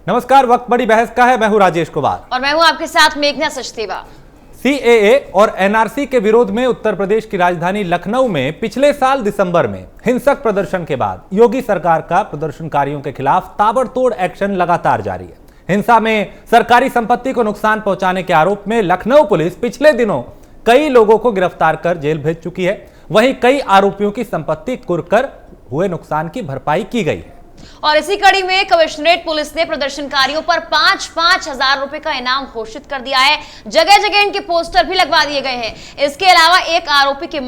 नमस्कार, वक्त बड़ी बहस का है। मैं हूं राजेश कुमार और मैं हूं आपके साथ मेघना सचदेवा। सीएए और एनआरसी के विरोध में उत्तर प्रदेश की राजधानी लखनऊ में पिछले साल दिसंबर में हिंसक प्रदर्शन के बाद योगी सरकार का प्रदर्शनकारियों के खिलाफ ताबड़तोड़ एक्शन लगातार जारी है। हिंसा में सरकारी संपत्ति को नुकसान पहुंचाने के आरोप में लखनऊ पुलिस पिछले दिनों कई लोगों को गिरफ्तार कर जेल भेज चुकी है। वहीं कई आरोपियों की संपत्ति कुरकर हुए नुकसान की भरपाई की गई है। और इसी कड़ी में कमिश्नरेट पुलिस ने प्रदर्शनकारियों पर 5-5 हजार रुपए का इनाम घोषित कर दिया है। जगह जगह इनके पोस्टर भी लगवा दिए गए हैं। इसके अलावा एक आरोपी के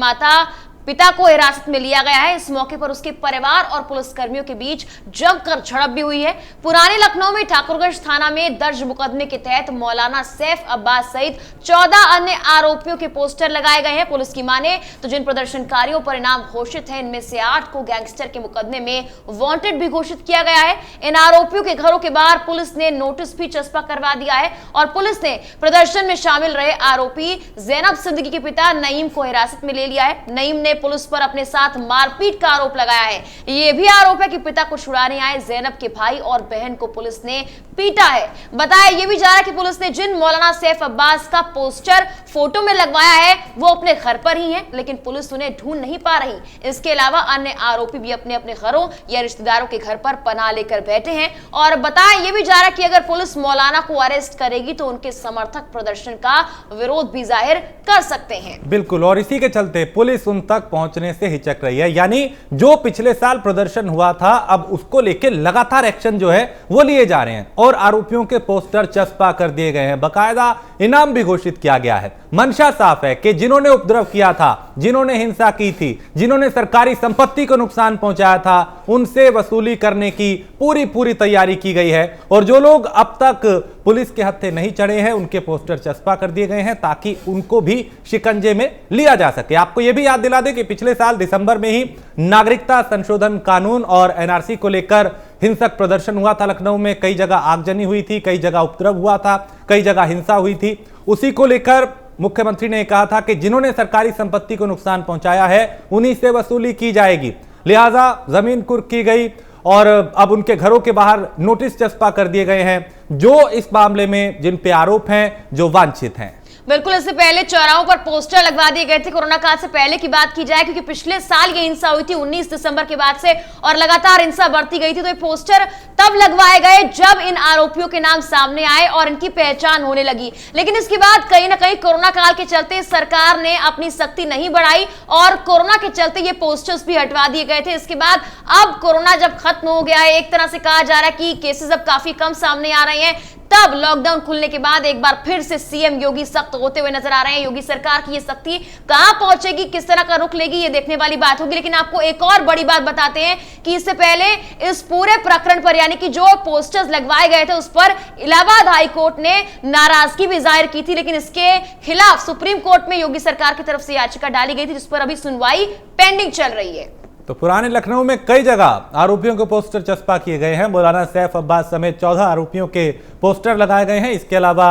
पिता को हिरासत में लिया गया है। इस मौके पर उसके परिवार और पुलिसकर्मियों के बीच जमकर झड़प भी हुई है। पुराने लखनऊ में ठाकुरगंज थाना में दर्ज मुकदमे के तहत मौलाना सैफ अब्बास सहित 14 अन्य आरोपियों के पोस्टर लगाए गए हैं। पुलिस की माने तो जिन प्रदर्शनकारियों पर इनाम घोषित है, इनमें से 8 को गैंगस्टर के मुकदमे में वांटेड भी घोषित किया गया है। इन आरोपियों के घरों के बाहर पुलिस ने नोटिस भी चस्पा करवा दिया है और पुलिस ने प्रदर्शन में शामिल रहे आरोपी जैनब सिद्दीकी के पिता नईम को हिरासत में ले लिया है। नईम ने पुलिस पर अपने साथ मारपीट का आरोप लगाया है। यह भी आरोप है कि पिता को छुड़ाने आए जैनब के भाई और बहन को पुलिस ने पीटा है। बताया यह भी जा रहा है कि पुलिस ने जिन मौलाना सैफ अब्बास का पोस्टर फोटो में लगवाया है वो अपने घर पर ही है, लेकिन पुलिस उन्हें ढूंढ नहीं पा रही। इसके अलावा अन्य आरोपी भी अपने अपने घरों या रिश्तेदारों के घर पर पनाह लेकर बैठे हैं। और बताया यह भी जा रहा है कि अगर पुलिस मौलाना को अरेस्ट करेगी तो उनके समर्थक प्रदर्शन का विरोध भी जाहिर कर सकते हैं। बिल्कुल, और इसी के चलते पुलिस उन तक पहुंचने से हिचक रही है। यानी जो पिछले साल प्रदर्शन हुआ था, अब उसको लेकर लगातार एक्शन जो है वो लिए जा रहे हैं और आरोपियों के पोस्टर चस्पा कर दिए गए हैं। बकायदा इनाम भी घोषित किया गया है। मंशा साफ है कि जिन्होंने उपद्रव किया था, जिन्होंने हिंसा की थी, जिन्होंने सरकारी संपत्ति को नुकसान पहुंचाया था, उनसे वसूली करने की पूरी तैयारी की गई है। और जो लोग अब तक पुलिस के हत्थे नहीं चढ़े हैं, उनके पोस्टर चस्पा कर दिए गए हैं ताकि उनको भी शिकंजे में लिया जा सके। आपको यह भी याद दिला दें कि पिछले साल दिसंबर में ही नागरिकता संशोधन कानून और एनआरसी को लेकर हिंसक प्रदर्शन हुआ था। लखनऊ में कई जगह आगजनी हुई थी, कई जगह उपद्रव हुआ था, कई जगह हिंसा हुई थी। उसी को लेकर मुख्यमंत्री ने कहा था कि जिन्होंने सरकारी संपत्ति को नुकसान पहुंचाया है उन्हीं से वसूली की जाएगी। लिहाजा जमीन कुर्क की गई और अब उनके घरों के बाहर नोटिस चस्पा कर दिए गए हैं जो इस मामले में जिन पे आरोप हैं, जो वांछित हैं। बिल्कुल, इससे पहले चौराहों पर पोस्टर लगवा दिए गए थे। कोरोना काल से पहले की बात की जाए, क्योंकि पिछले साल ये हिंसा हुई थी 19 दिसंबर के बाद से और लगातार हिंसा बढ़ती गई थी, तो ये पोस्टर तब लगवाए गए जब इन आरोपियों के नाम सामने आए और इनकी पहचान होने लगी। लेकिन इसके बाद कहीं ना कहीं कोरोना काल के चलते सरकार ने अपनी सख्ती नहीं बढ़ाई और कोरोना के चलते ये पोस्टर्स भी हटवा दिए गए थे। इसके बाद अब कोरोना जब खत्म हो गया है, एक तरह से कहा जा रहा है कि केसेस अब काफी कम सामने आ रहे हैं, तब लॉकडाउन खुलने के बाद एक बार फिर से सीएम योगी सख्त होते हुए नजर आ रहे हैं। योगी सरकार की ये सख्ती कहां पहुंचेगी, किस तरह का रुख लेगी, ये देखने वाली बात होगी। लेकिन आपको एक और बड़ी बात बताते हैं कि इससे पहले इस पूरे प्रकरण पर, यानी कि जो पोस्टर्स लगवाए गए थे, उस पर इलाहाबाद हाई कोर्ट ने नाराजगी भी जाहिर की थी। लेकिन इसके खिलाफ सुप्रीम कोर्ट में योगी सरकार की तरफ से याचिका डाली गई थी, जिस पर अभी सुनवाई पेंडिंग चल रही है। तो पुराने लखनऊ में कई जगह आरोपियों के पोस्टर चस्पा किए गए हैं। मौलाना सैफ अब्बास समेत 14 आरोपियों के पोस्टर लगाए गए हैं। इसके अलावा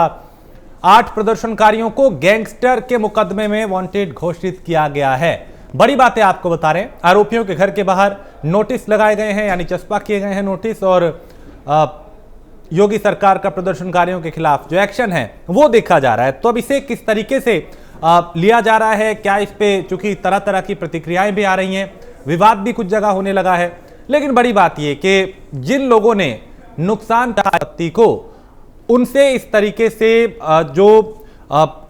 8 प्रदर्शनकारियों को गैंगस्टर के मुकदमे में वांटेड घोषित किया गया है। बड़ी बातें आपको बता रहे हैं, आरोपियों के घर के बाहर नोटिस लगाए गए हैं, यानी चस्पा किए गए हैं नोटिस, और योगी सरकार का प्रदर्शनकारियों के खिलाफ जो एक्शन है वो देखा जा रहा है। तो अब इसे किस तरीके से लिया जा रहा है, क्या इस पे चूंकि तरह तरह की प्रतिक्रियाएं भी आ रही हैं, विवाद भी कुछ जगह होने लगा है, लेकिन बड़ी बात यह कि जिन लोगों ने नुकसान संपत्ति को, उनसे इस तरीके से जो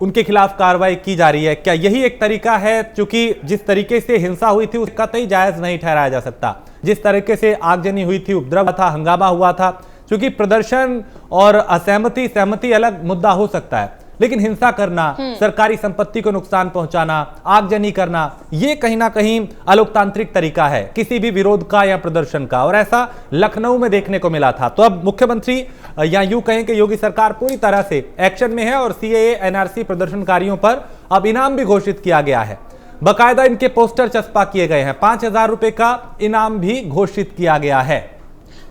उनके खिलाफ कार्रवाई की जा रही है, क्या यही एक तरीका है? चूंकि जिस तरीके से हिंसा हुई थी उसका कतई जायज नहीं ठहराया जा सकता। जिस तरीके से आगजनी हुई थी, उपद्रव था, हंगामा हुआ था, क्योंकि प्रदर्शन और असहमति सहमति अलग मुद्दा हो सकता है, लेकिन हिंसा करना, सरकारी संपत्ति को नुकसान पहुंचाना, आगजनी करना, यह कहीं ना कहीं अलोकतांत्रिक तरीका है किसी भी विरोध का या प्रदर्शन का, और ऐसा लखनऊ में देखने को मिला था। तो अब मुख्यमंत्री या यूं कहें कि योगी सरकार पूरी तरह से एक्शन में है और सीएए एनआरसी प्रदर्शनकारियों पर अब इनाम भी घोषित किया गया है। बकायदा इनके पोस्टर चस्पा किए गए हैं। 5,000 रुपए का इनाम भी घोषित किया गया है।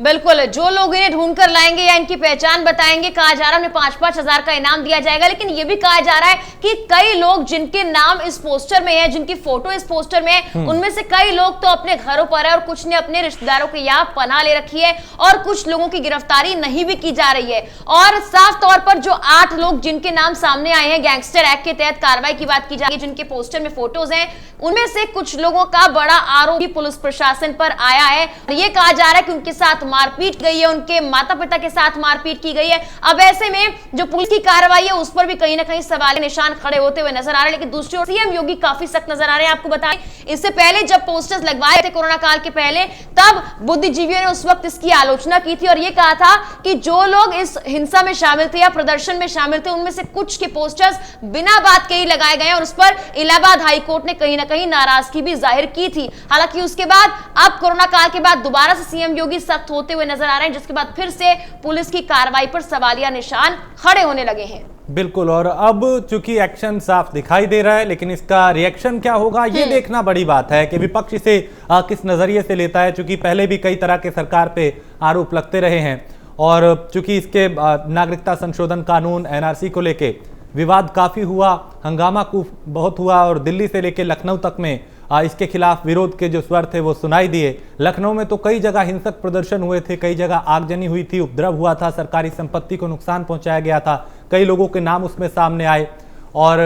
बिल्कुल, जो लोग इन्हें ढूंढ कर लाएंगे या इनकी पहचान बताएंगे, कहा जा रहा है उन्हें 5-5 हजार का इनाम दिया जाएगा। लेकिन यह भी कहा जा रहा है कि कई लोग जिनके नाम इस पोस्टर में है, जिनकी फोटो इस पोस्टर में है, उनमें से कई लोग तो अपने घरों पर है और कुछ ने अपने रिश्तेदारों के यहाँ पनाह ले रखी है और कुछ लोगों की गिरफ्तारी नहीं भी की जा रही है। और साफ तौर पर जो 8 लोग जिनके नाम सामने आए हैं गैंगस्टर एक्ट के तहत कार्रवाई की बात की जाएगी, जिनके पोस्टर में फोटोज हैं, उनमें से कुछ लोगों का बड़ा आरोप भी पुलिस प्रशासन पर आया है। यह कहा जा रहा है कि उनके साथ मारपीट गई है, उनके माता पिता के साथ मारपीट की गई है। अब ऐसे में जो पुलिस की कार्रवाई है उस पर भी कहीं ना कहीं सवाल निशान खड़े होते हुए नजर आ रहे हैं। लेकिन दूसरी ओर सीएम योगी काफी सख्त नजर आ रहे हैं। आपको बताएं, इससे पहले जब पोस्टर्स लगवाए थे कोरोना काल के पहले, तब बुद्धिजीवियों ने उस वक्त इसकी आलोचना की थी और यह कहा था कि जो लोग इस हिंसा में शामिल थे या प्रदर्शन में शामिल थे, उनमें से कुछ के पोस्टर्स बिना बात के ही लगाए गए और उस पर इलाहाबाद हाईकोर्ट ने कहीं ना कहीं नाराजगी भी जाहिर की थी। हालांकि उसके बाद अब कोरोना काल के बाद दोबारा से सीएम योगी सख्त होते हुए नजर आ रहे हैं, जिसके बाद फिर से पुलिस की कार्रवाई पर सवालिया निशान खड़े होने लगे हैं। बिल्कुल, और अब चूंकि एक्शन साफ दिखाई दे रहा है, लेकिन इसका रिएक्शन क्या होगा ये देखना बड़ी बात है कि विपक्ष इसे किस नजरिए से लेता है। चूंकि पहले भी कई तरह के सरकार पे आरोप लगते रहे हैं और चूंकि इसके नागरिकता संशोधन कानून एनआरसी को लेके विवाद काफी हुआ, हंगामा बहुत हुआ और दिल्ली से लेकर लखनऊ तक में इसके खिलाफ विरोध के जो स्वर थे वो सुनाई दिए। लखनऊ में तो कई जगह हिंसक प्रदर्शन हुए थे, कई जगह आगजनी हुई थी, उपद्रव हुआ था, सरकारी संपत्ति को नुकसान पहुंचाया गया था, कई लोगों के नाम उसमें सामने आए और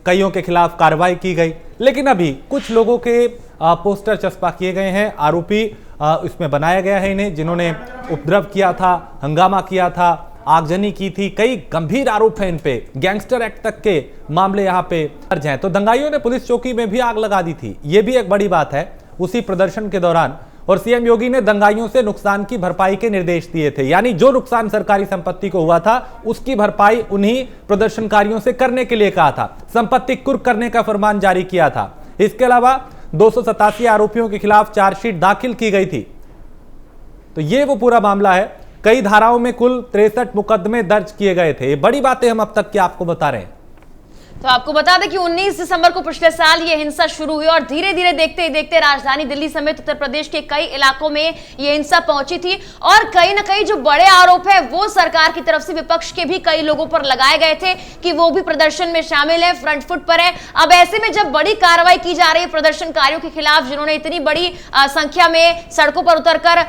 कईयों के खिलाफ कार्रवाई की गई। लेकिन अभी कुछ लोगों के पोस्टर चस्पा किए गए हैं, आरोपी इसमें बनाया गया है इन्हें, जिन्होंने उपद्रव किया था, हंगामा किया था, आगजनी की थी। कई गंभीर आरोप हैं इन पे, गैंगस्टर एक्ट तक के मामले यहाँ पे दर्ज हैं। तो दंगाइयों ने पुलिस चौकी में भी आग लगा दी थी, ये भी एक बड़ी बात है उसी प्रदर्शन के दौरान। और सीएम योगी ने दंगाइयों से नुकसान की भरपाई के निर्देश दिए थे, यानी जो नुकसान सरकारी संपत्ति को हुआ था उसकी भरपाई उन्हीं प्रदर्शनकारियों से करने के लिए कहा था, संपत्ति कुर्क करने का फरमान जारी किया था। इसके अलावा 287 आरोपियों के खिलाफ चार्जशीट दाखिल की गई थी। तो ये वो पूरा मामला है। कई धाराओं में कुल 63 मुकदमे दर्ज किए गए थे। ये बड़ी बातें हम अब तक की आपको बता रहे हैं। तो आपको बता दें कि 19 दिसंबर को पिछले साल ये हिंसा शुरू हुई और धीरे धीरे देखते देखते राजधानी दिल्ली समेत उत्तर प्रदेश के कई इलाकों में ये हिंसा पहुंची थी और कहीं ना कहीं जो बड़े आरोप है वो सरकार की तरफ से विपक्ष के भी कई लोगों पर लगाए गए थे कि वो भी प्रदर्शन में शामिल है, फ्रंट फुट पर है। अब ऐसे में जब बड़ी कार्रवाई की जा रही है प्रदर्शनकारियों के खिलाफ, जिन्होंने इतनी बड़ी संख्या में सड़कों पर उतरकर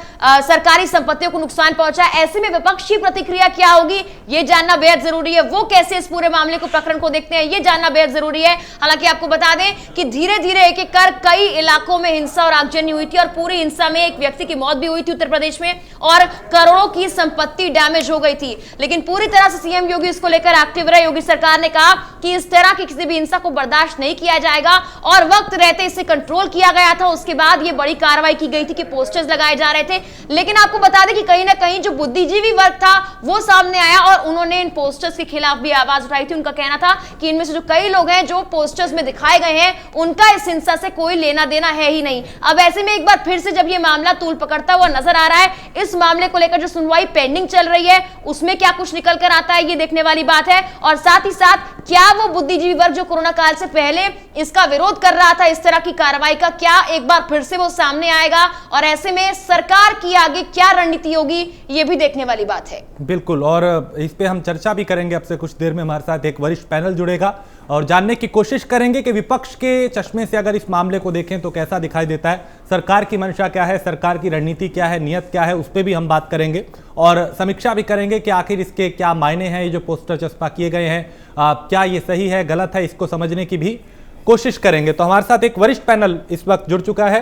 सरकारी संपत्तियों को नुकसान पहुंचा, ऐसे में विपक्ष की प्रतिक्रिया क्या होगी ये जानना बेहद जरूरी है। वो कैसे इस पूरे मामले को, प्रकरण को देखते हैं, ये जानना बेहद जरूरी है। हालांकि आपको बता दें कि धीरे धीरे एक एक कर कई इलाकों में हिंसा और आगजनी हुई थी और पूरी हिंसा में एक व्यक्ति की मौत भी हुई थी उत्तर प्रदेश में और करोड़ों की संपत्ति डैमेज हो गई थी। लेकिन पूरी तरह से सीएम योगी इसको लेकर एक्टिव रहे। योगी सरकार ने कहा कि इस तरह की किसी भी हिंसा को बर्दाश्त नहीं किया जाएगा और वक्त रहते इसे कंट्रोल किया गया था। उसके बाद ये बड़ी कार्रवाई की गई थी कि पोस्टर्स लगाए जा रहे थे। लेकिन आपको बता दें कि कहीं ना कहीं जो बुद्धिजीवी वर्ग था वो सामने आया और उन्होंने इन पोस्टर्स के खिलाफ भी आवाज उठाई थी। उनका कहना था कि इनमें से जो कई लोग हैं जो पोस्टर्स में दिखाए गए हैं उनका इस हिंसा से कोई लेना देना है ही नहीं। अब ऐसे में एक बार फिर से जब ये मामला तूल पकड़ता हुआ नजर आ रहा है, इस मामले को लेकर जो सुनवाई पेंडिंग चल रही है उसमें क्या कुछ निकल कर आता है ये देखने वाली बात है। और साथ ही साथ क्या वो बुद्धिजीवी वर्ग जो कोरोना काल से पहले इसका विरोध कर रहा था इस तरह की कार्रवाई का, क्या एक बार फिर से वो सामने आएगा और ऐसे में सरकार की आगे क्या रणनीति होगी ये भी देखने वाली बात है। बिल्कुल, और इस पे हम चर्चा भी करेंगे। अब से कुछ देर में हमारे साथ एक वरिष्ठ पैनल जुड़ेगा और जानने की कोशिश करेंगे कि विपक्ष के चश्मे से अगर इस मामले को देखें तो कैसा दिखाई देता है, सरकार की मंशा क्या है, सरकार की रणनीति क्या है, नियत क्या है, उस पर भी हम बात करेंगे और समीक्षा भी करेंगे कि आखिर इसके क्या मायने हैं। ये जो पोस्टर चस्पा किए गए हैं क्या ये सही है, गलत है, इसको समझने की भी कोशिश करेंगे। तो हमारे साथ एक वरिष्ठ पैनल इस वक्त जुड़ चुका है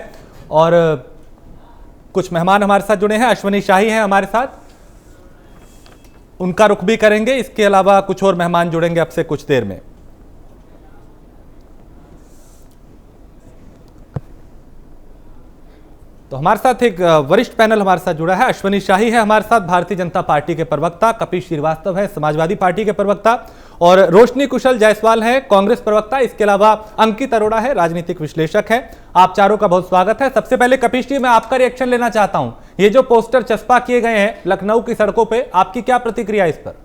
और कुछ मेहमान हमारे साथ जुड़े हैं। अश्वनी शाही हैं हमारे साथ, उनका रुख भी करेंगे। इसके अलावा कुछ और मेहमान जुड़ेंगे अब से कुछ देर में। तो हमारे साथ एक वरिष्ठ पैनल हमारे साथ जुड़ा है। अश्वनी शाही है हमारे साथ, भारतीय जनता पार्टी के प्रवक्ता, कपिल श्रीवास्तव है समाजवादी पार्टी के प्रवक्ता और रोशनी कुशल जायसवाल है कांग्रेस प्रवक्ता। इसके अलावा अंकित अरोड़ा है, राजनीतिक विश्लेषक है। आप चारों का बहुत स्वागत है। सबसे पहले कपिल जी, मैं आपका रिएक्शन लेना चाहता हूं। ये जो पोस्टर चस्पा किए गए हैं लखनऊ की सड़कों पर, आपकी क्या प्रतिक्रिया इस पर?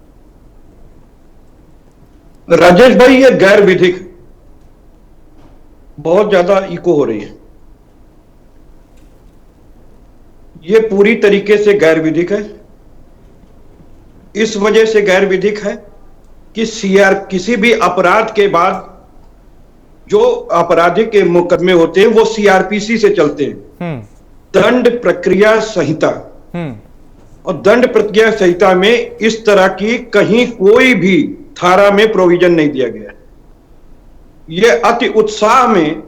राजेश भाई, ये गैर विधिक बहुत ज्यादा इको हो रही है। ये पूरी तरीके से गैर विधिक है। इस वजह से गैर विधिक है कि किसी भी अपराध के बाद जो आपराधिक के मुकदमे होते हैं वो सीआरपीसी से चलते हैं, दंड प्रक्रिया संहिता। और दंड प्रक्रिया संहिता में इस तरह की कहीं कोई भी धारा में प्रोविजन नहीं दिया गया है। यह अति उत्साह में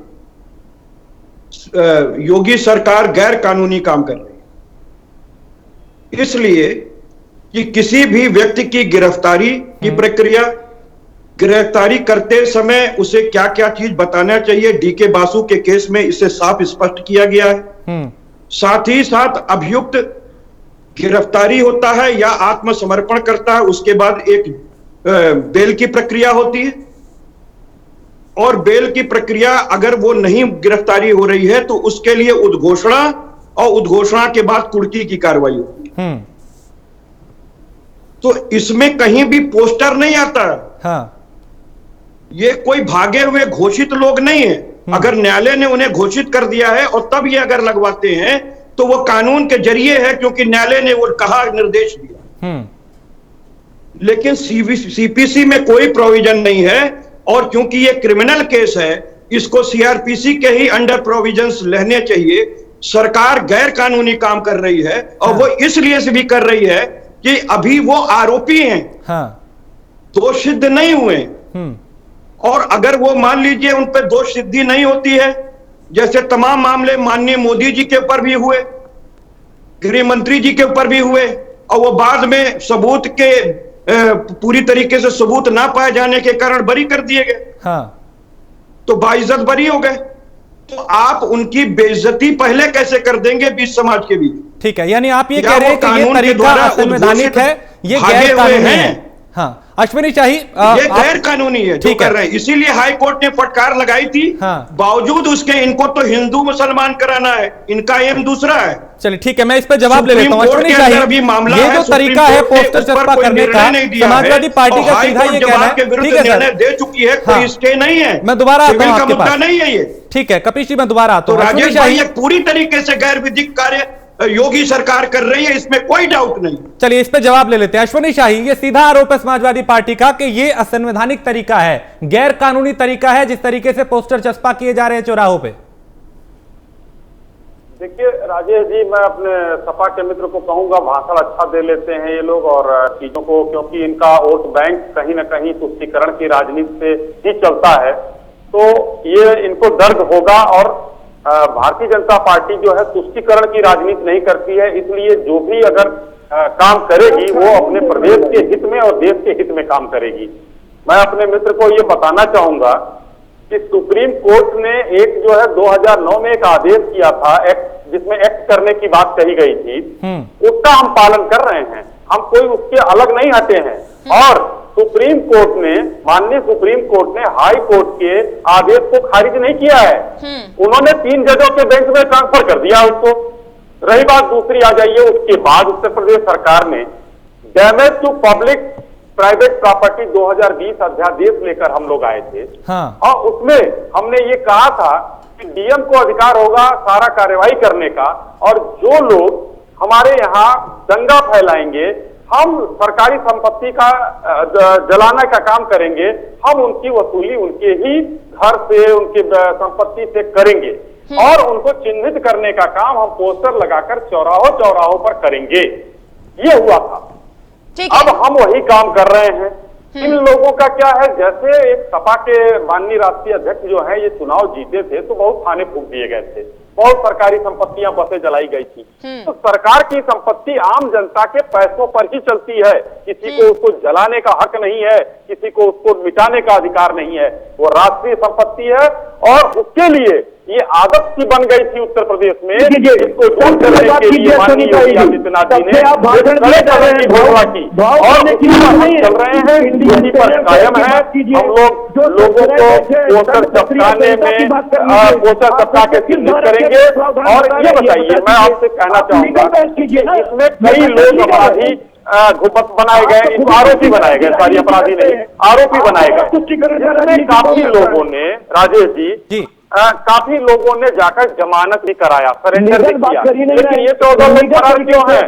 योगी सरकार गैर कानूनी काम कर रही है, इसलिए कि किसी भी व्यक्ति की गिरफ्तारी की प्रक्रिया, गिरफ्तारी करते समय उसे क्या क्या चीज बताना चाहिए, डीके बासु के केस में इसे साफ स्पष्ट किया गया है। साथ ही साथ अभियुक्त गिरफ्तारी होता है या आत्मसमर्पण करता है, उसके बाद एक बेल की प्रक्रिया होती है, और बेल की प्रक्रिया अगर वो नहीं गिरफ्तारी हो रही है तो उसके लिए उद्घोषणा, और उद्घोषणा के बाद कुर्की की कार्रवाई होती है। तो इसमें कहीं भी पोस्टर नहीं आता है। हाँ। ये कोई भागे हुए घोषित लोग नहीं है। अगर न्यायालय ने उन्हें घोषित कर दिया है और तब ये अगर लगवाते हैं तो वो कानून के जरिए है, क्योंकि न्यायालय ने वो कहा, निर्देश दिया। लेकिन सीपीसी में कोई प्रोविजन नहीं है, और क्योंकि ये क्रिमिनल केस है, इसको सीआरपीसी के ही अंडर प्रोविजंस लेने चाहिए। सरकार गैर कानूनी काम कर रही है, और वो इसलिए से भी कर रही है कि अभी वो आरोपी हैं, दोष सिद्ध नहीं हुए। और अगर वो मान लीजिए उन पर दोष सिद्धि नहीं होती है, जैसे तमाम मामले माननीय मोदी जी के ऊपर भी हुए, गृह मंत्री जी के ऊपर भी हुए, और वो बाद में सबूत के पूरी तरीके से सबूत ना पाए जाने के कारण बरी कर दिए गए, तो बाइज्जत बरी हो गए। तो आप उनकी बेइज्जती पहले कैसे कर देंगे बीच समाज के बीच? ठीक है, यानी आप ये कह रहे हैं कि ये तरीका असंवैधानिक है, ये गैर कानूनी है। हाँ, अश्विनी शाही, ये गैर कानूनी है जो कर रहे हैं, इसीलिए हाई कोर्ट ने फटकार लगाई थी। बावजूद उसके इनको तो हिंदू मुसलमान कराना है, इनका एम दूसरा है। चलिए ठीक है, मैं इस पर जवाब ले लेता हूं। अश्विनी शाही, ये जो तरीका है पोस्टर चस्पा करने का, समाजवादी पार्टी का सीधा ये कहना है, ठीक है सर, दे चुकी है, कोई स्टे नहीं है, मैं दोबारा आता हूं आपके पास, नहीं है ये। ठीक है कपिल जी, मैं दोबारा आता हूं। राजेश भाई, ये पूरी तरीके से गैर विधिक कार्य योगी सरकार कर रही है, इसमें कोई डाउट नहीं। चलिए इस पे जवाब ले लेते हैं। अश्विनी शाही, ये सीधा आरोप है समाजवादी पार्टी का कि ये असंवैधानिक तरीका है, गैर कानूनी तरीका है, जिस तरीके से पोस्टर चस्पा किए जा रहे हैं चौराहों पे। देखिए राजेश जी, मैं अपने सपा के मित्र को कहूंगा, भाषण अच्छा दे लेते हैं ये लोग और चीजों को, क्योंकि इनका वोट बैंक कहीं ना कहीं तुष्टीकरण की राजनीति से ही चलता है, तो ये इनको दर्द होगा। और भारतीय जनता पार्टी जो है तुष्टीकरण की राजनीति नहीं करती है, इसलिए जो भी अगर काम करेगी वो अपने प्रदेश के हित में और देश के हित में काम करेगी। मैं अपने मित्र को ये बताना चाहूंगा कि सुप्रीम कोर्ट ने एक जो है 2009 में एक आदेश किया था, एक्ट, जिसमें एक्ट करने की बात कही गई थी, उसका हम पालन कर रहे हैं, हम कोई उसके अलग नहीं हटे हैं। और सुप्रीम कोर्ट ने, माननीय सुप्रीम कोर्ट ने हाई कोर्ट के आदेश को खारिज नहीं किया है, उन्होंने 3 जजों के बेंच में ट्रांसफर कर दिया उसको। रही बात दूसरी, आ जाइए उसके बाद उत्तर प्रदेश सरकार ने damage to public private property 2020 अध्यादेश लेकर हम लोग आए थे। और उसमें हमने ये कहा था कि डीएम को अधिकार होगा सारा कार्रवाई करने का, और जो लोग हमारे यहाँ दंगा फैलाएंगे, हम सरकारी संपत्ति का जलाने का काम करेंगे, हम उनकी वसूली उनके ही घर से, उनकी संपत्ति से करेंगे, और उनको चिन्हित करने का काम हम पोस्टर लगाकर चौराहों पर करेंगे। ये हुआ था। अब हम वही काम कर रहे हैं। इन लोगों का क्या है, जैसे एक सपा के माननीय राष्ट्रीय अध्यक्ष जो है, ये चुनाव जीते थे तो बहुत थाने फूंक दिए गए थे, बहुत सरकारी संपत्तियां, बसें जलाई गई थी। तो सरकार की संपत्ति आम जनता के पैसों पर ही चलती है, किसी को उसको जलाने का हक नहीं है, किसी को उसको मिटाने का अधिकार नहीं है, वो राष्ट्रीय संपत्ति है। और उसके लिए ये आदत सी बन गई थी उत्तर प्रदेश में, इसको दूर करने के लिए माननीय योगी आदित्यनाथ जी ने घोषणा की, और चल रहे हैं, इसी पर कायम है। हम लोग लोगों को पोस्टर चपकाने में, पोस्टर चपका के चिन्हित करेंगे। और ये बताइए, मैं आपसे कहना चाहूंगा, इसमें कई लोग अपराधी घुपत बनाए गए, आरोपी बनाए गए, सारी अपराधी नहीं, आरोपी बनाए गए। काफी लोगों ने, राजेश जी, काफी लोगों ने जाकर जमानत भी कराया, सरेंडर भी किया, लेकिन ये 14 लोग फरार क्यों हैं?